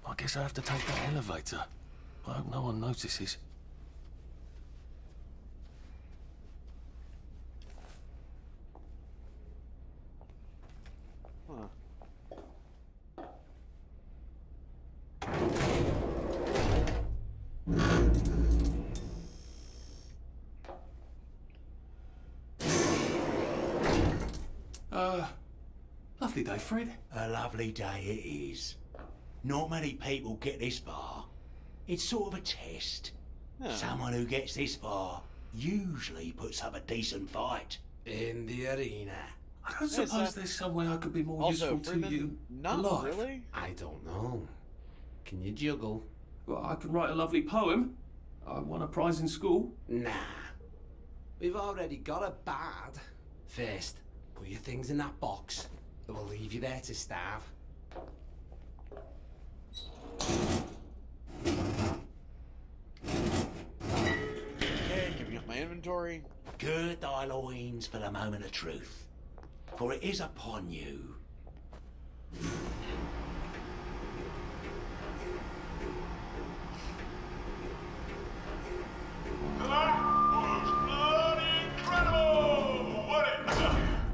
I guess I have to take that elevator. I hope no one notices. Huh. Lovely day, Fred. A lovely day it is. Not many people get this far. It's sort of a test. Huh. Someone who gets this far usually puts up a decent fight. In the arena. I don't suppose there's some way I could be more Also, useful Freeman, to you. not alive. really. I don't know. Can you juggle? Well, I can write a lovely poem. I won a prize in school. Nah. We've already got a bad. First, put your things in that box. We'll leave you there to starve. Okay, giving up my inventory. Gird thy loins for the moment of truth, for it is upon you. That was bloody incredible, wasn't it?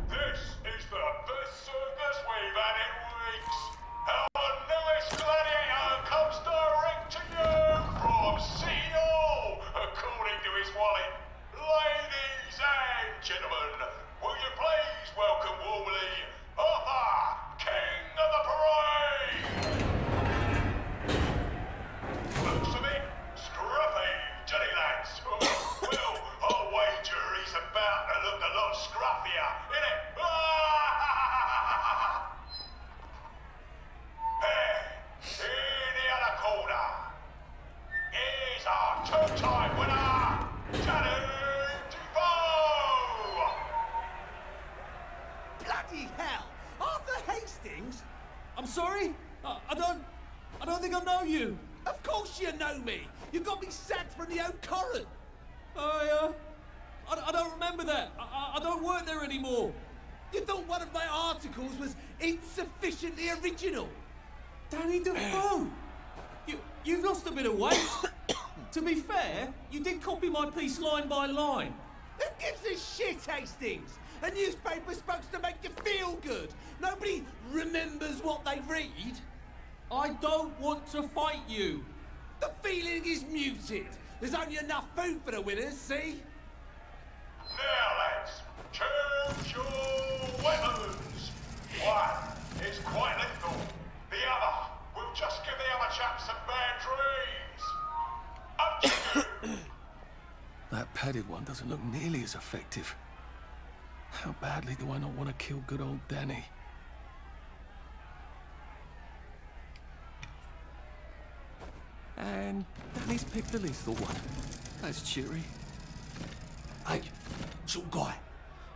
This is the best circus we've had in weeks. Our newest gladiator comes direct to you from City Hall, according to his wallet. Ladies and gentlemen, will you please welcome warmly Arthur, King of the Parade! Looks a bit scruffy, Johnny lads. Well, I'll wager he's about to look a lot scruffier, innit? Hey, in the other corner, is our two-time winner, Johnny Defoe! Bloody hell! Arthur Hastings? I'm sorry? I don't think I know you. Of course you know me. You got me sacked from the Oak Current. I don't remember that. I don't work there anymore. You thought one of my articles was insufficiently original? Danny Defoe! You've lost a bit of weight. To be fair, you did copy my piece line by line. Who gives a shit, Hastings? A newspaper's supposed to make you feel good. Nobody remembers what they read. I don't want to fight you. The feeling is muted. There's only enough food for the winners, see? Now, lads, choose your weapons. One is quite lethal. The other will just give the other chaps some bad dreams. Up to you. That padded one doesn't look nearly as effective. How badly do I not want to kill good old Danny? And Danny's picked the lethal one. That's cheery. Hey, sort of guy,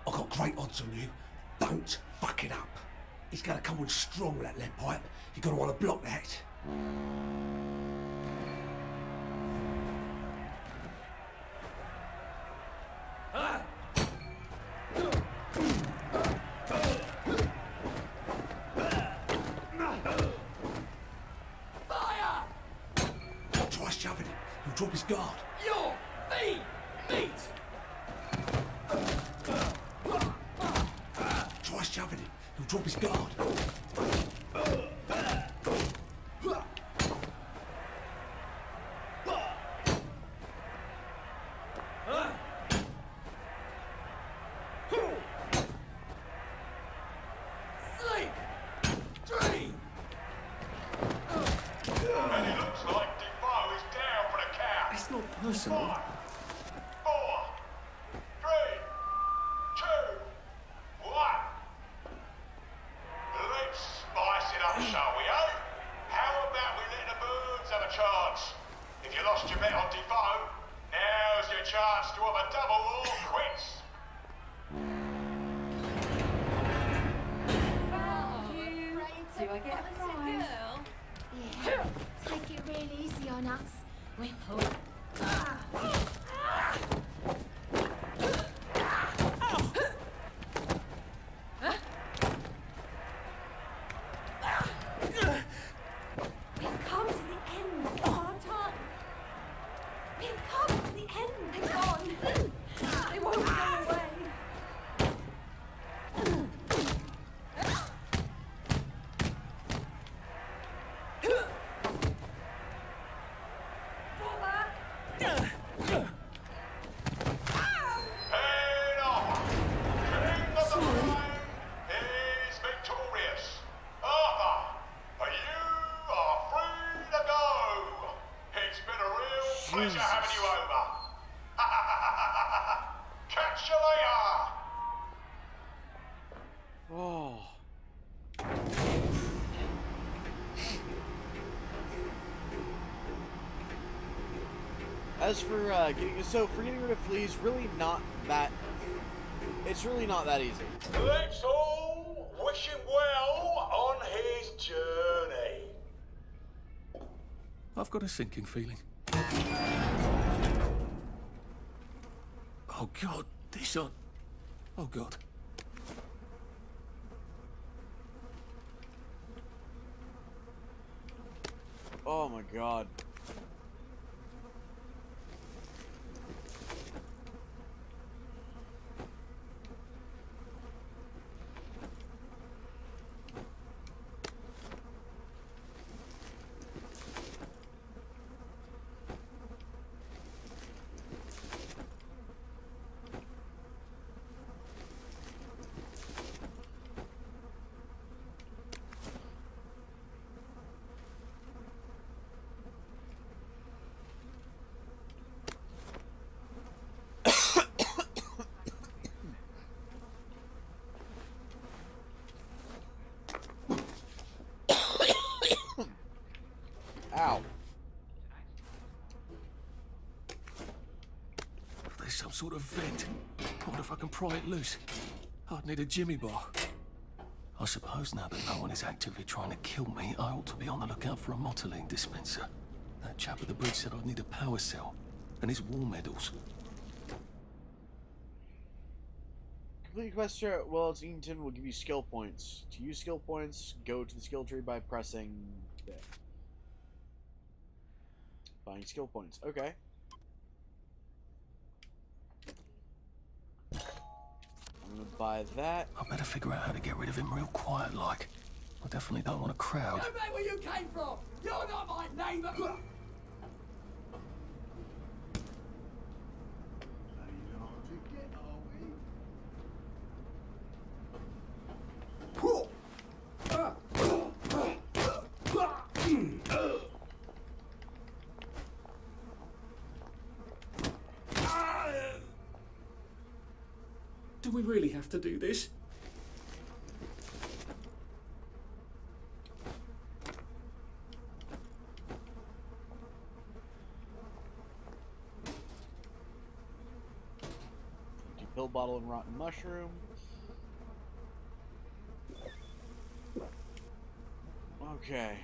I've got great odds on you. Don't fuck it up. He's gonna come on strong with that lead pipe. You're gonna want to block that. Try shoving it. He'll drop his guard. Your feet! Meat! Try shoving him. He'll drop his guard. Sleep! Dream! And it looks like Defoe is down for the count. It's not personal. 5, 4, 3, 2, 1. Let's spice it up, shall we, eh? How about we let the birds have a chance? If you lost your bet on Defoe, now's your chance to have a double or quits. Do I get a prize? Yeah, take it real easy on us. We're poor. We've come to the end of our time. We've come to the end. They're gone. They won't go away. Head off! King of the Flame is victorious. Arthur, you are free to go. It's been a real pleasure having you over. Catch you later. Oh. As for getting rid of fleas, really not that. It's really not that easy. Let's all wish him well on his journey. I've got a sinking feeling. Oh God, these aren't... Oh God. Oh my God. Ow. There's some sort of vent. I wonder if I can pry it loose. I'd need a jimmy bar. I suppose now that no one is actively trying to kill me, I ought to be on the lookout for a motoline dispenser. That chap at the bridge said I'd need a power cell. And his war medals. Complete quest at Wells Eaton will give you skill points. To use skill points, go to the skill tree by pressing there. Buying skill points. Okay. I'm gonna buy that. I better figure out how to get rid of him real quiet like. I definitely don't want a crowd. Go back where you came from! You're not my neighbour! Do we really have to do this? Empty pill bottle and rotten mushroom. Okay.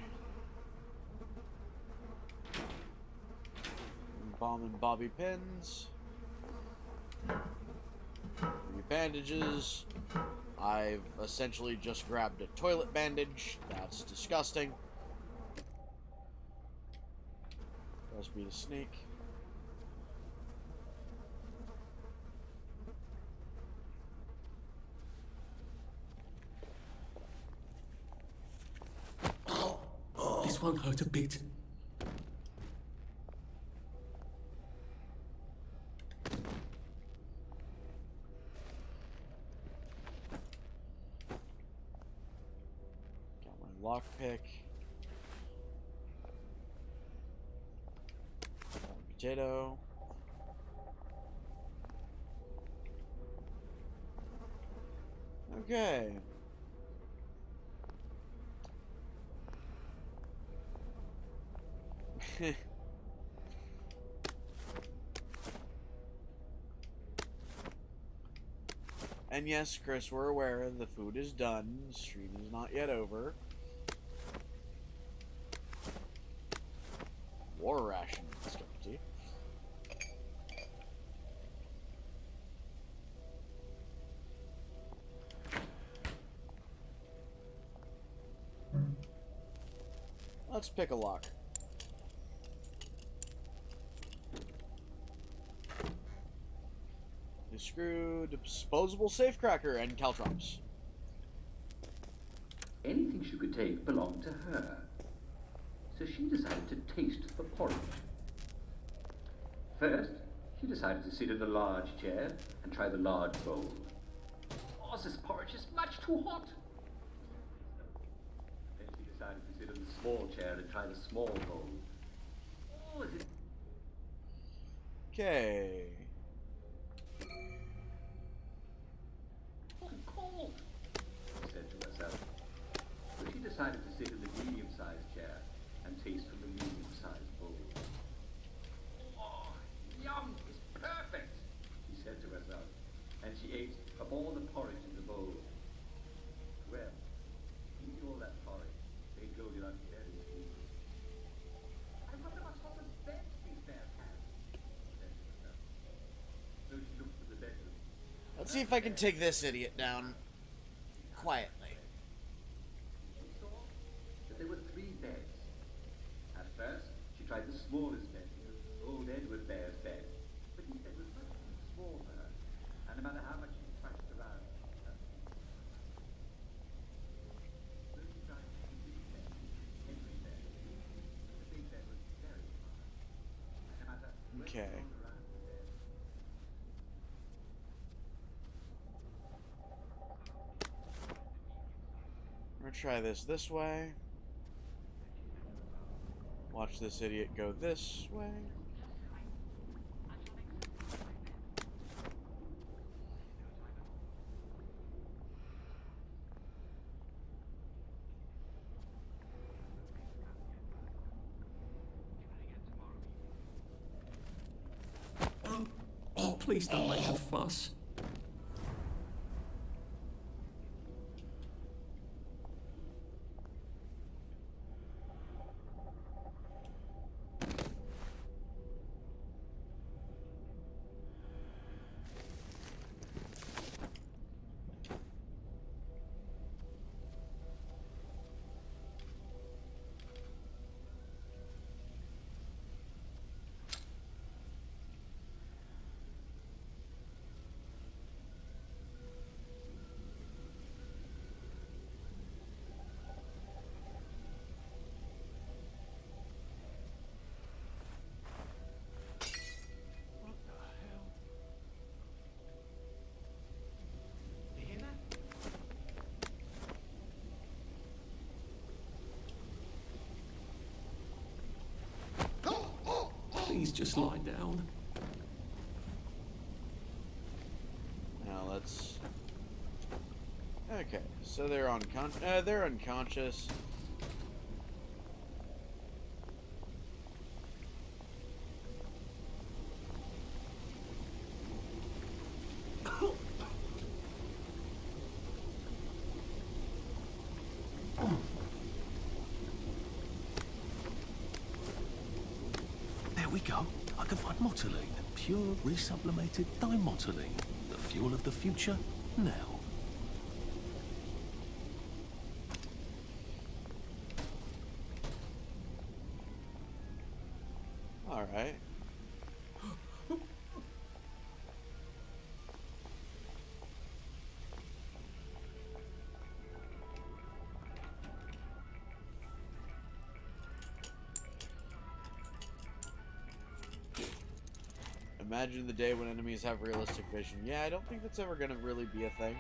Bomb and bobby pins. Your bandages. I've essentially just grabbed a toilet bandage. That's disgusting. Recipe to sneak. glass won't hurt a bit. Got my lockpick. Potato. Okay. And yes, Chris, we're aware the food is done. The stream is not yet over. War ration discrepancy. Let's pick a lock. A screw, disposable safecracker, and caltrops. Anything she could take belonged to her. So she decided to taste the porridge. First, she decided to sit in the large chair and try the large bowl. Oh, this porridge is much too hot. Then she decided to sit in the small chair and try the small bowl. Oh, is it... Okay. Cold, she said to herself. So she decided to sit in the medium-sized chair and taste from the medium-sized bowl. Oh, yum! It's perfect, she said to herself. And she ate up all the porridge in the bowl. Well, eating all that porridge made Goldie like very sleepy. I wonder what sort of bed these bears have, she said to herself. So she looked for the bedroom. Let's see if I can take this idiot down quietly. She saw that there were 3 beds. At first, she tried the smallest bed, old Edward Bear's bed, but he said it was much too small for her, and no matter how much she thrashed around, so she tried the big bed, Henry bed. The big bed was very hard, and no matter where she Okay. rolled around the bed, I'm gonna try this way. Watch this idiot go this way. Oh, please don't make a fuss. Please just lie down. Now let's. Okay, so they're unconscious. There we go. I can find motoline. Pure resublimated dimotoline. The fuel of the future, now. Alright. Imagine the day when enemies have realistic vision. Yeah, I don't think that's ever gonna really be a thing.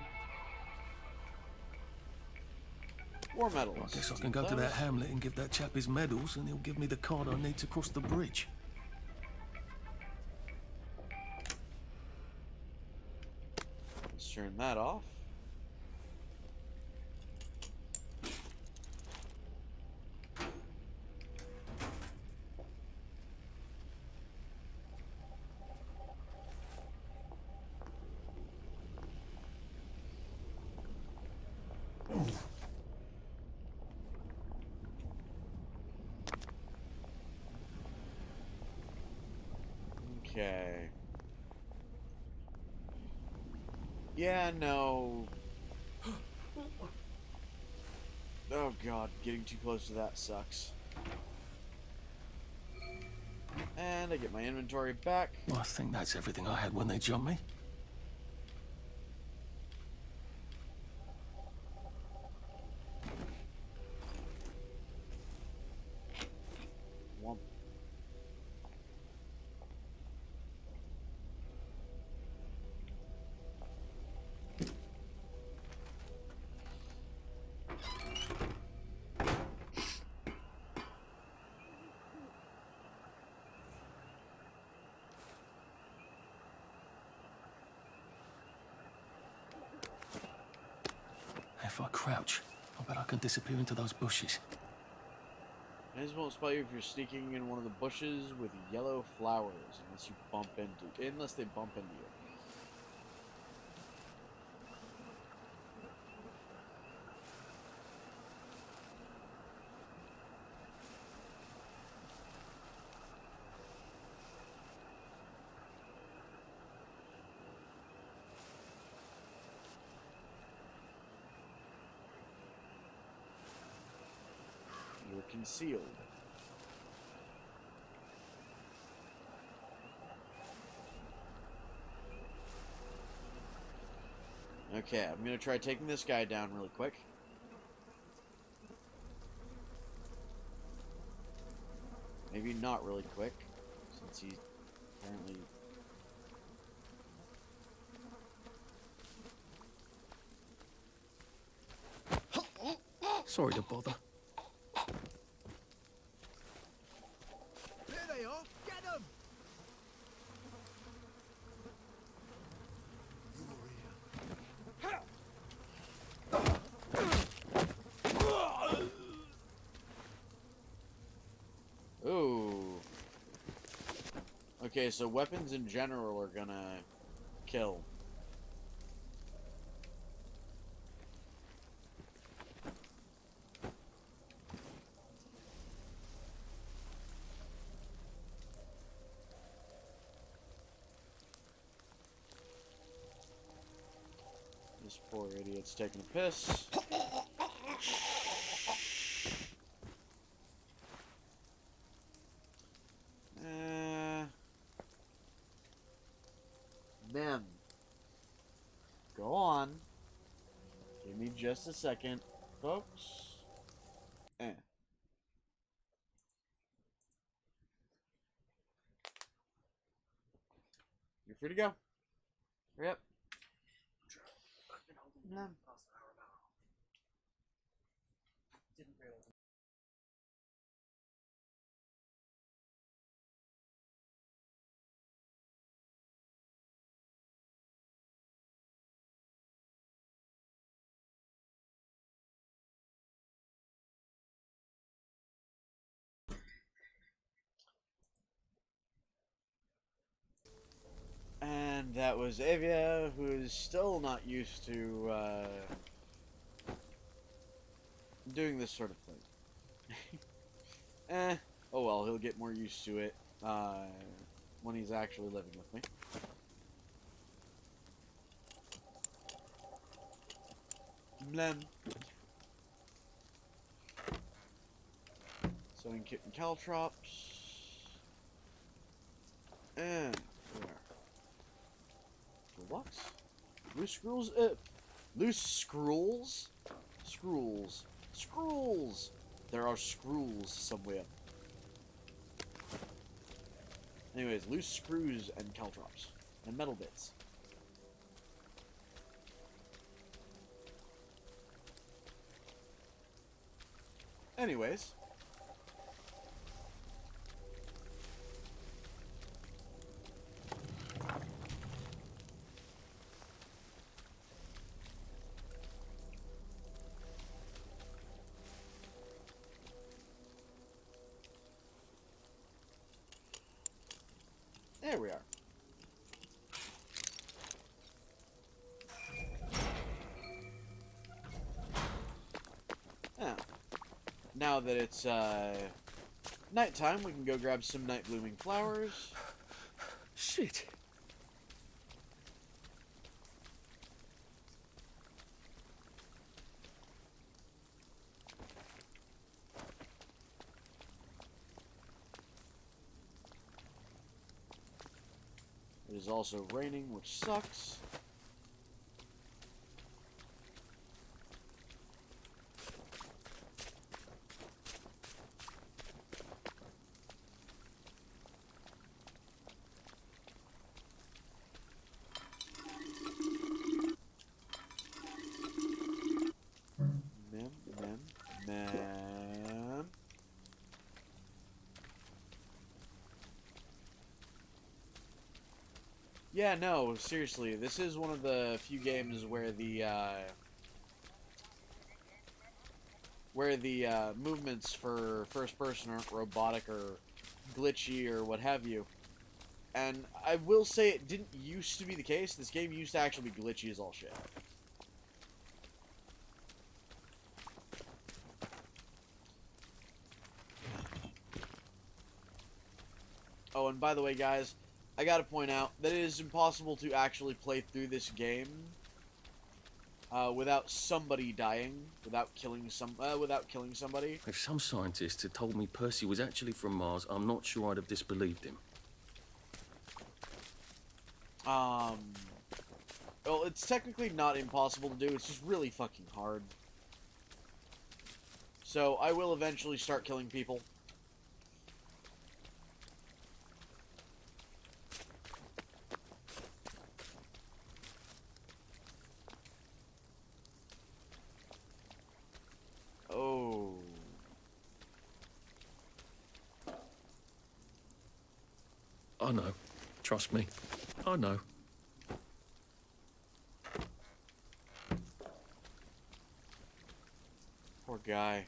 War medals. I guess I can go to that hamlet and give that chap his medals, and he'll give me the card I need to cross the bridge. Let's turn that off. Okay. Yeah, no. Oh god, getting too close to that sucks. And I get my inventory back. Well, I think that's everything I had when they jumped me. Womp. If I crouch, I bet I can disappear into those bushes. Enemies won't spot you if you're sneaking in one of the bushes with yellow flowers, unless they bump into you. You're concealed. Okay, I'm gonna try taking this guy down really quick. Maybe not really quick, since he's apparently... Sorry to bother. There they are! Get them! Ooh. Okay, so weapons in general are gonna kill. This poor idiot's taking a piss. Then, go on. Give me just a second, folks. You're free to go. Hurry up. And that was Avia, who is still not used to doing this sort of thing. Oh well, he'll get more used to it when he's actually living with me. Blem. Sewing kit and caltrops. And where? Toolbox? Loose screws? Loose scrolls? Scrolls. Scrolls! There are scrolls somewhere. Anyways, loose screws and caltrops. And metal bits. Anyways. There we are. Now that it's nighttime, we can go grab some night blooming flowers. Shit. It is also raining, which sucks. Man. Yeah, no, seriously, this is one of the few games where the movements for first person aren't robotic or glitchy or what have you. And I will say it didn't used to be the case. This game used to actually be glitchy as all shit. Oh, and by the way, guys, I gotta point out that it is impossible to actually play through this game without somebody dying, without killing somebody. If some scientist had told me Percy was actually from Mars, I'm not sure I'd have disbelieved him. Well, it's technically not impossible to do, it's just really fucking hard. So, I will eventually start killing people. Oh. I know. Trust me. I know. Poor guy.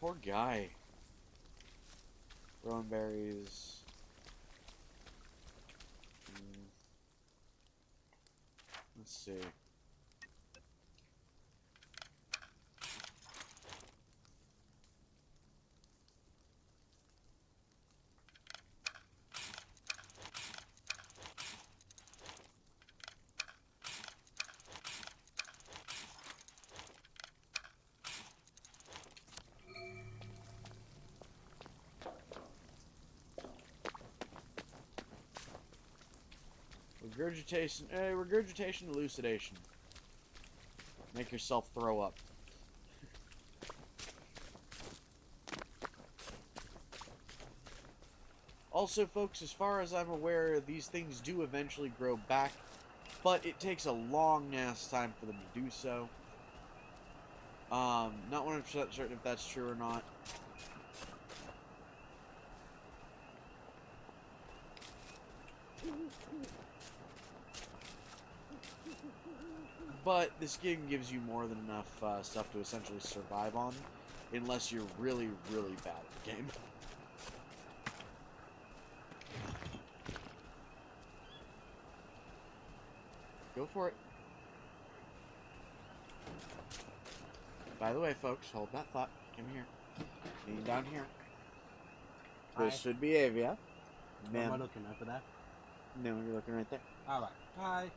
Poor guy. Throwing berries. Let's see. Regurgitation, elucidation. Make yourself throw up. Also, folks, as far as I'm aware, these things do eventually grow back, but it takes a long-ass time for them to do so. Not 100% certain if that's true or not. But this game gives you more than enough stuff to essentially survive on, unless you're really, really bad at the game. Go for it. By the way, folks, hold that thought. Come here. Lean down here. This Hi. should be Avia. Where am I looking over there? No, you're looking right there. Alright. Hi.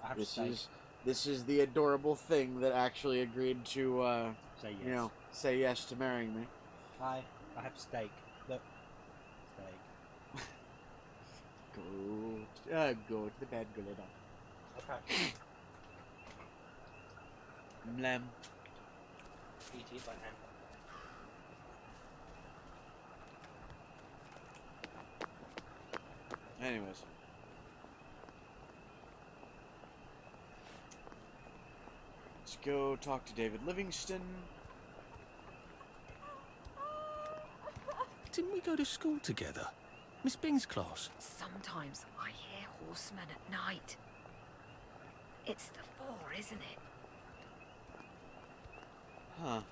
I have steak. This is the adorable thing that actually agreed to, Say yes. you know, say yes to marrying me. Hi. I have steak. Look. Steak. Go to the bed, go lay down. Okay. Mlem. E.T. by hand. Anyways. Let's go talk to David Livingston. Didn't we go to school together? Miss Bing's class. Sometimes I hear horsemen at night. It's the four, isn't it? Huh.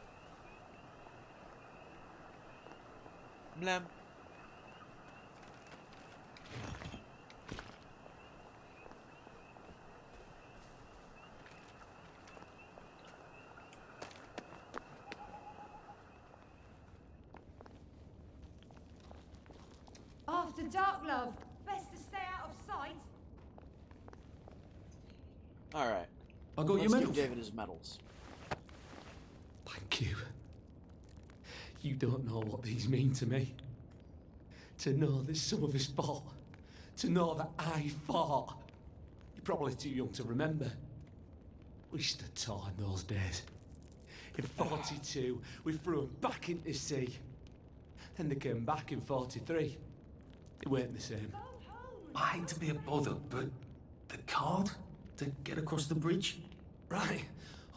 Mlem. After dark, love. Best to stay out of sight. Alright. I got your Let's medals. give David his medals. Thank you. You don't know what these mean to me. To know there's some of his fault. To know that I fought. You're probably too young to remember. We stood tall in those days. In 42, we threw them back into sea. Then they came back in 43. It weren't the same. I hate to be a bother, but the card to get across the bridge? Right.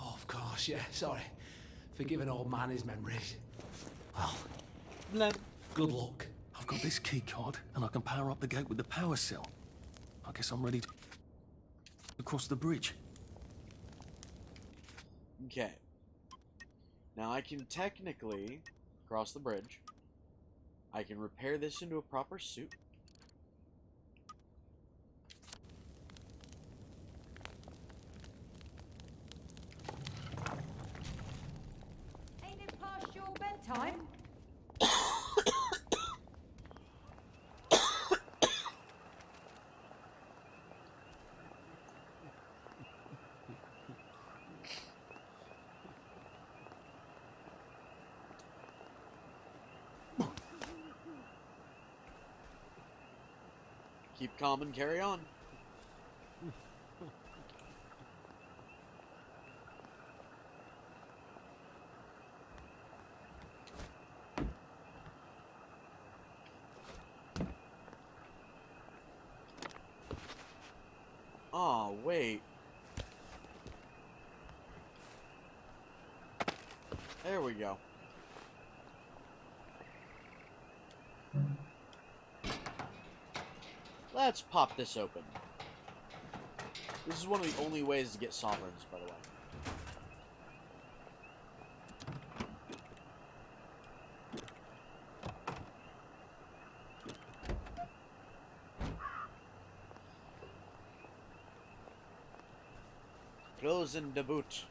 Oh, of course, yeah, sorry. Forgive an old man his memories. Well, good luck. I've got this key card, and I can power up the gate with the power cell. I guess I'm ready to cross the bridge. Okay. Now I can technically cross the bridge. I can repair this into a proper suit. Ain't it past your bedtime? Keep calm and carry on. Oh, wait. There we go. Let's pop this open. This is one of the only ways to get sovereigns, by the way. Closing the boot.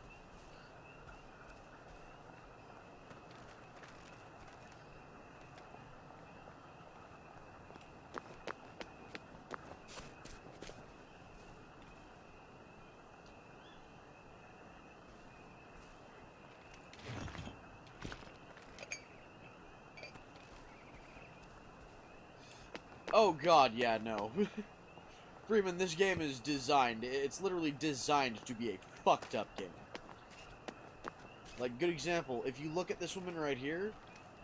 Oh god, yeah, no. Freeman, this game is designed, it's literally designed to be a fucked up game. Like, good example, if you look at this woman right here,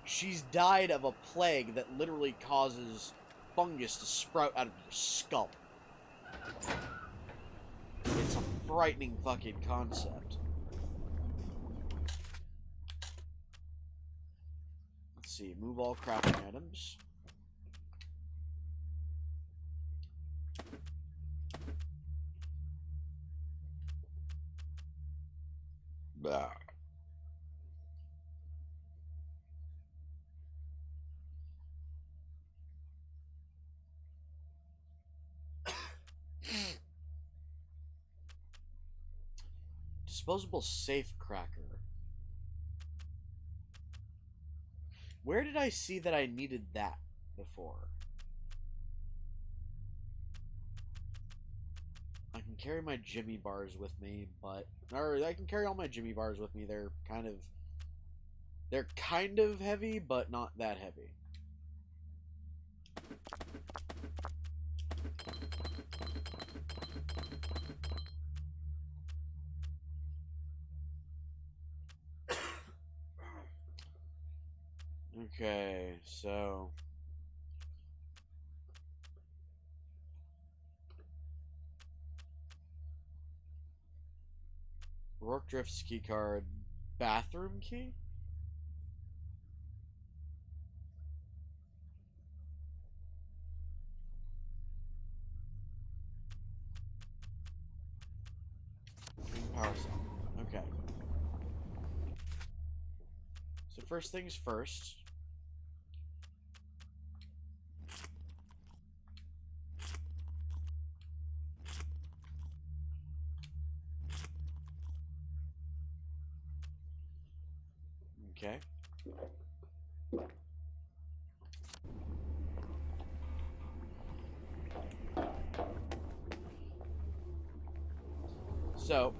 she's died of a plague that literally causes fungus to sprout out of your skull. It's a frightening fucking concept. Let's see, move all crafting items. Bah. Disposable safe cracker. Where did I see that I needed that before? I can carry my Jimmy bars with me, or I can carry all my Jimmy bars with me. They're kind of heavy, but not that heavy. Okay, so Rourke Drift's key card, bathroom key? Power cell. Okay. So first things first. Okay. So,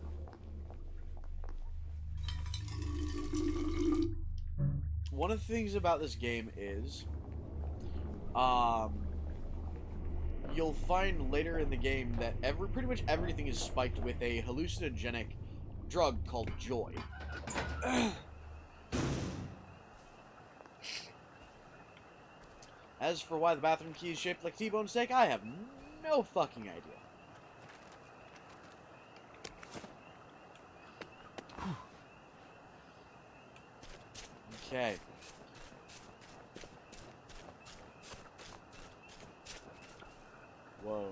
one of the things about this game is, you'll find later in the game that pretty much everything is spiked with a hallucinogenic drug called joy. As for why the bathroom key is shaped like T-bone steak, I have no fucking idea. Okay. Whoa.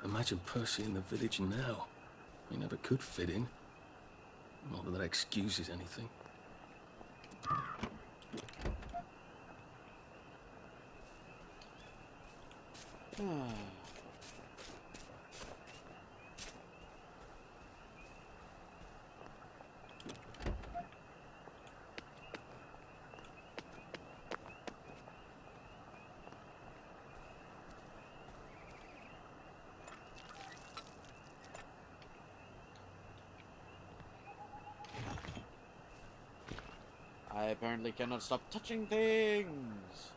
Imagine Percy in the village now. He never could fit in. Not that that excuses anything. I apparently cannot stop touching things.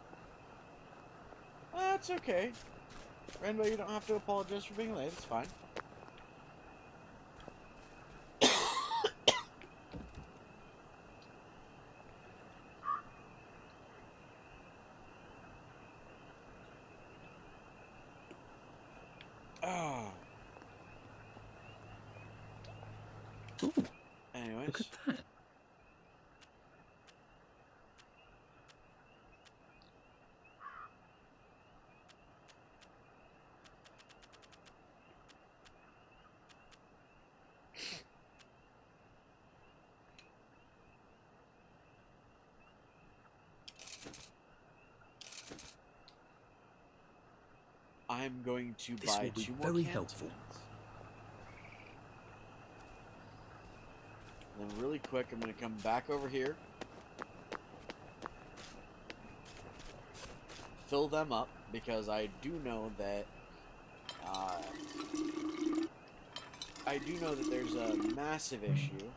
That's okay. Rainbow, you don't have to apologize for being late. It's fine. Oh. Ooh, anyways. Look at that. I'm going to This buy will be 2 more very cans. helpful. Then really quick, I'm going to come back over here. Fill them up, because I do know that there's a massive issue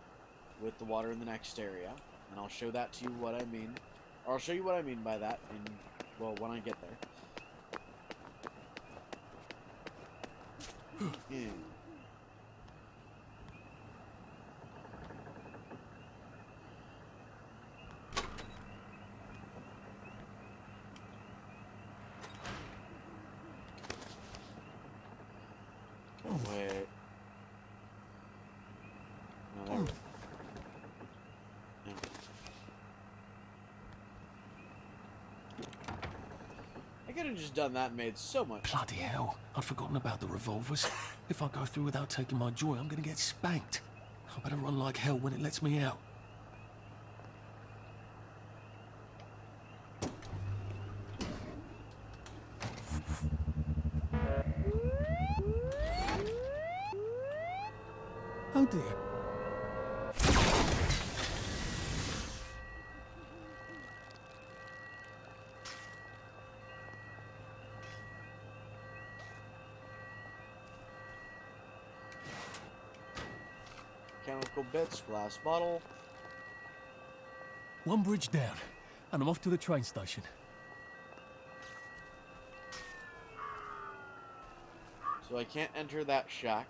with the water in the next area, and I'll show that to you what I mean. Or I'll show you what I mean by that when I get there. Yeah. Wait. No, there we go. No. I could have just done that and made so much. Bloody hell, I'd forgotten about the revolvers. If I go through without taking my joy, I'm gonna get spanked. I better run like hell when it lets me out. Oh dear. Chemical bits, glass bottle. One bridge down. and I'm off to the train station. So I can't enter that shack.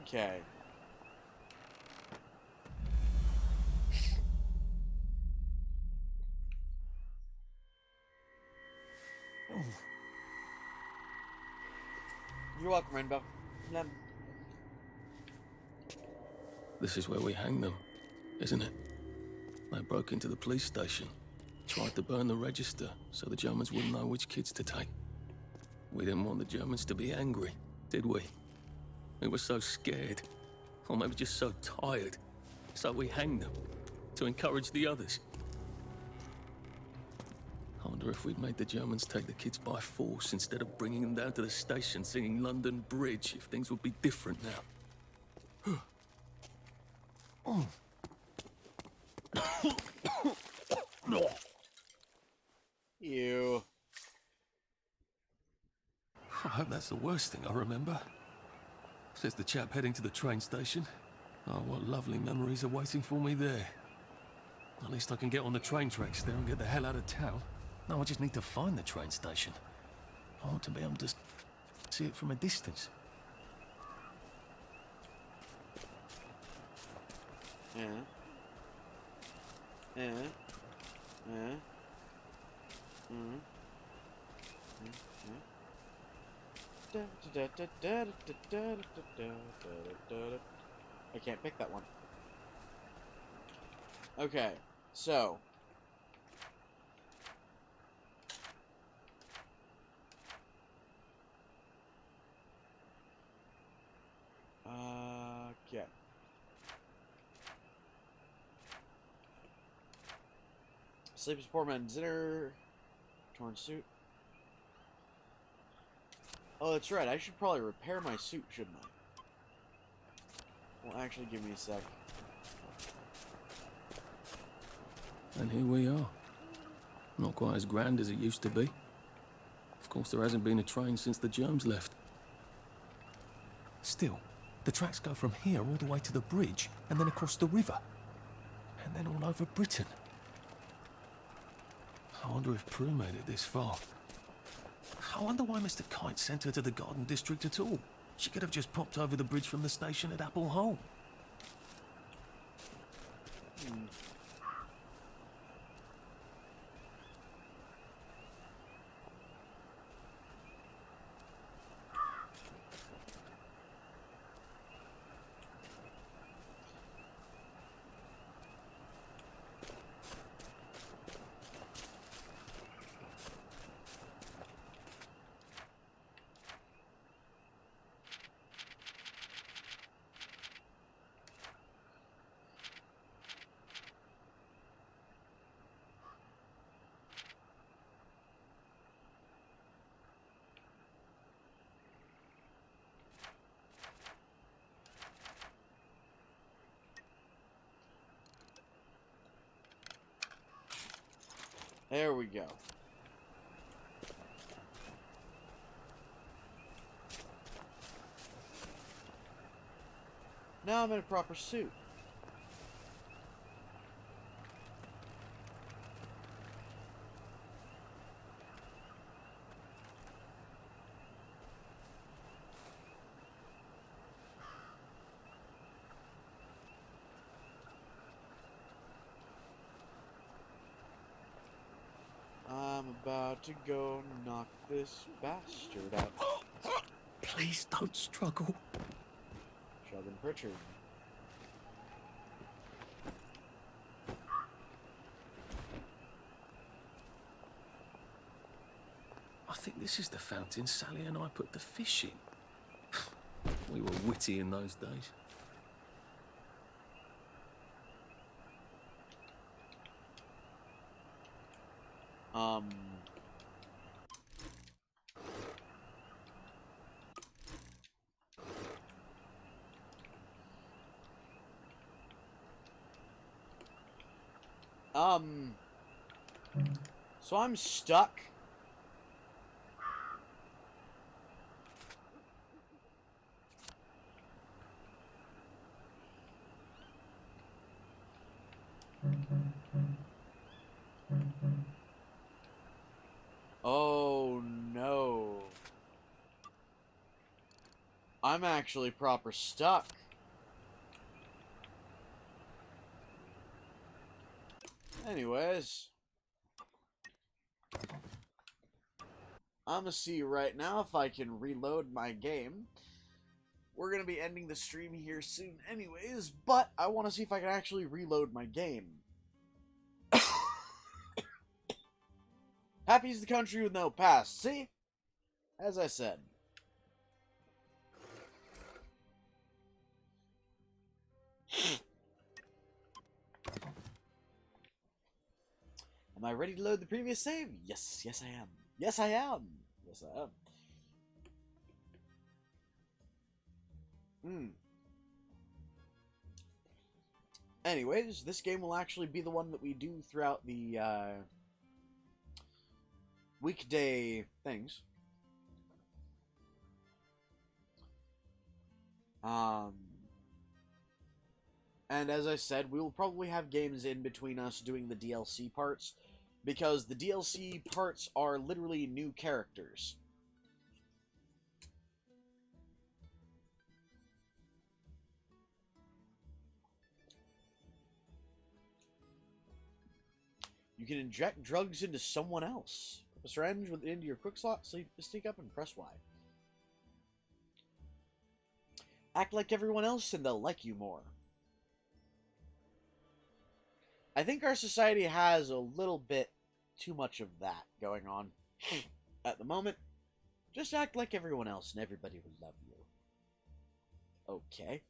Okay. You're welcome, Rainbow. This is where we hang them, isn't it? They broke into the police station, tried to burn the register so the Germans wouldn't know which kids to take. We didn't want the Germans to be angry, did we? We were so scared, or maybe just so tired, so we hanged them to encourage the others. I wonder if we'd made the Germans take the kids by force instead of bringing them down to the station singing London Bridge, if things would be different now. Oh. Ew. I hope that's the worst thing I remember. Says the chap heading to the train station. Oh, what lovely memories are waiting for me there. At least I can get on the train tracks there and get the hell out of town. No, I just need to find the train station. I want to be able to see it from a distance. I can't pick that one. Okay, so okay. Sleep as poor man's dinner. Torn suit. Oh, that's right. I should probably repair my suit, shouldn't I? Well, actually, give me a sec. And here we are. Not quite as grand as it used to be. Of course, there hasn't been a train since the Germs left. Still, the tracks go from here all the way to the bridge, and then across the river. And then all over Britain. I wonder if Prue made it this far. I wonder why Mr. Kite sent her to the Garden District at all. She could have just popped over the bridge from the station at Apple Hole. There we go. Now I'm in a proper suit. I'm about to go knock this bastard out. Please don't struggle. Sheldon Pritchard. I think this is the fountain Sally and I put the fish in. We were witty in those days. So I'm stuck. Oh no. I'm actually proper stuck. Anyways, I'm gonna see right now if I can reload my game. We're gonna be ending the stream here soon anyways, but I want to see if I can actually reload my game. Happy's the country with no past. See? As I said. Am I ready to load the previous save? Yes, yes I am. Yes I am. Yes I am. Anyways, this game will actually be the one that we do throughout the weekday things. And as I said, we will probably have games in between us doing the DLC parts, because the DLC parts are literally new characters. You can inject drugs into someone else. Put a syringe into your quick slot, sneak up and press Y. Act like everyone else and they'll like you more. I think our society has a little bit too much of that going on at the moment. Just act like everyone else and everybody will love you. Okay.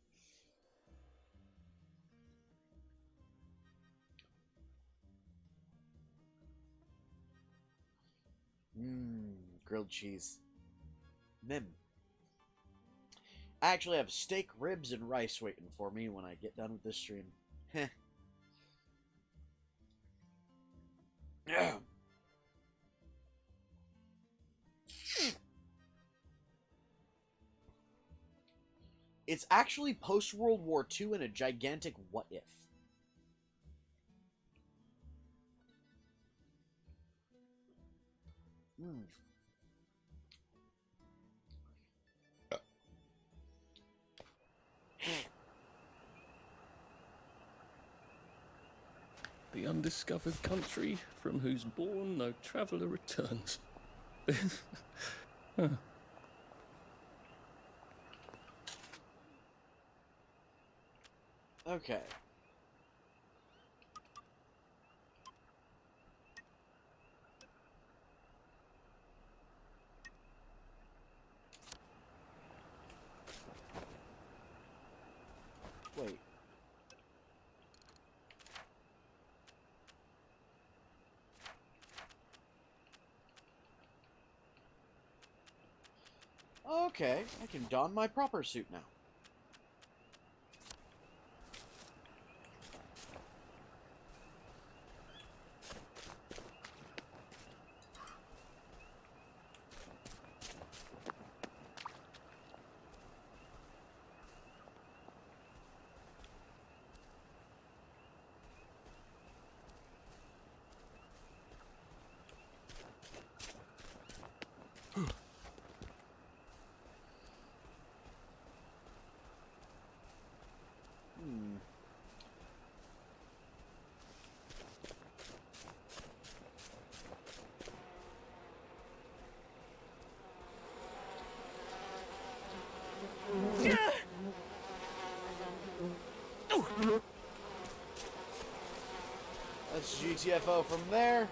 Grilled cheese. Mim. I actually have steak, ribs, and rice waiting for me when I get done with this stream. Heh. It's actually post-World War II and a gigantic what-if. The undiscovered country from whose bourne no traveller returns. Huh. Okay. Wait. Okay, I can don my proper suit now. That's GTFO from there.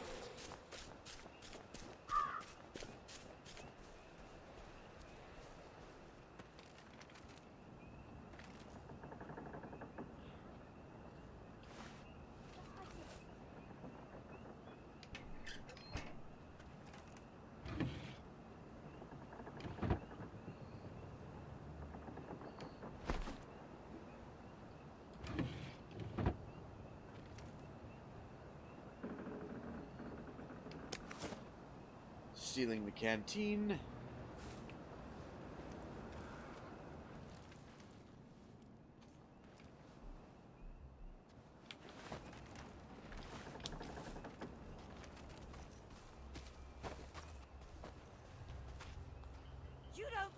Stealing the canteen.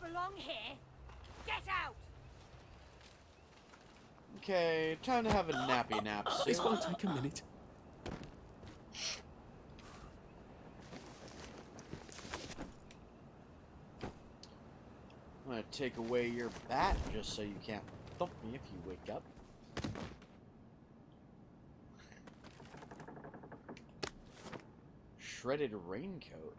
belong here. Get out! Okay, time to have a nappy nap. This won't take a minute. I'm gonna take away your bat just so you can't thump me if you wake up. Shredded raincoat.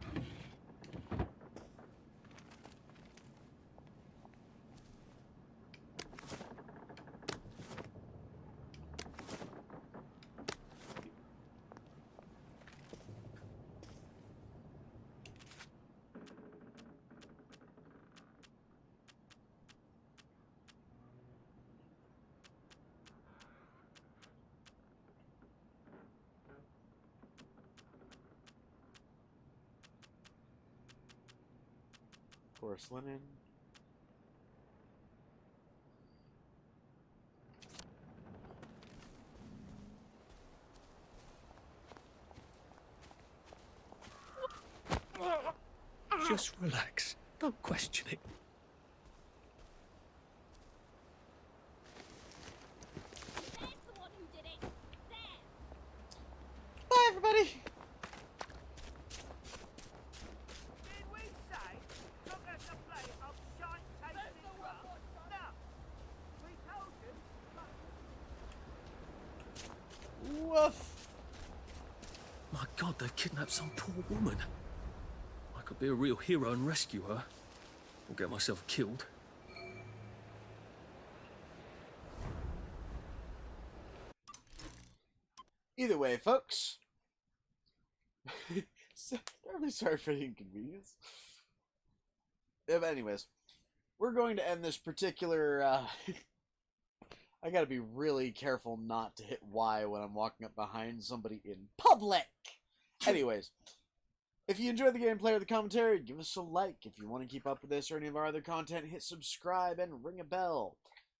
Coarse linen. Just relax. Don't question it. There's the one who did it. There. Bye, everybody. Did we say look at the plate of shite tasting grub? No. We told you. Woof. My God, they've kidnapped some poor woman. I could be a real hero and rescue her. Or get myself killed. Either way, folks. Terribly sorry for the inconvenience. Yeah, but anyways, we're going to end this particular. I gotta be really careful not to hit Y when I'm walking up behind somebody in public. Anyways, if you enjoyed the gameplay or the commentary, give us a like. If you want to keep up with this or any of our other content, hit subscribe and ring a bell.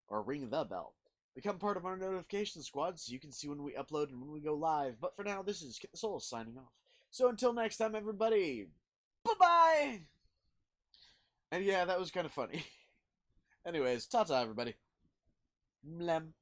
Or ring the bell. Become part of our notification squad so you can see when we upload and when we go live. But for now, this is Kit the Soul signing off. So until next time, everybody, bye-bye! And yeah, that was kind of funny. Anyways, ta-ta, everybody. Mlem.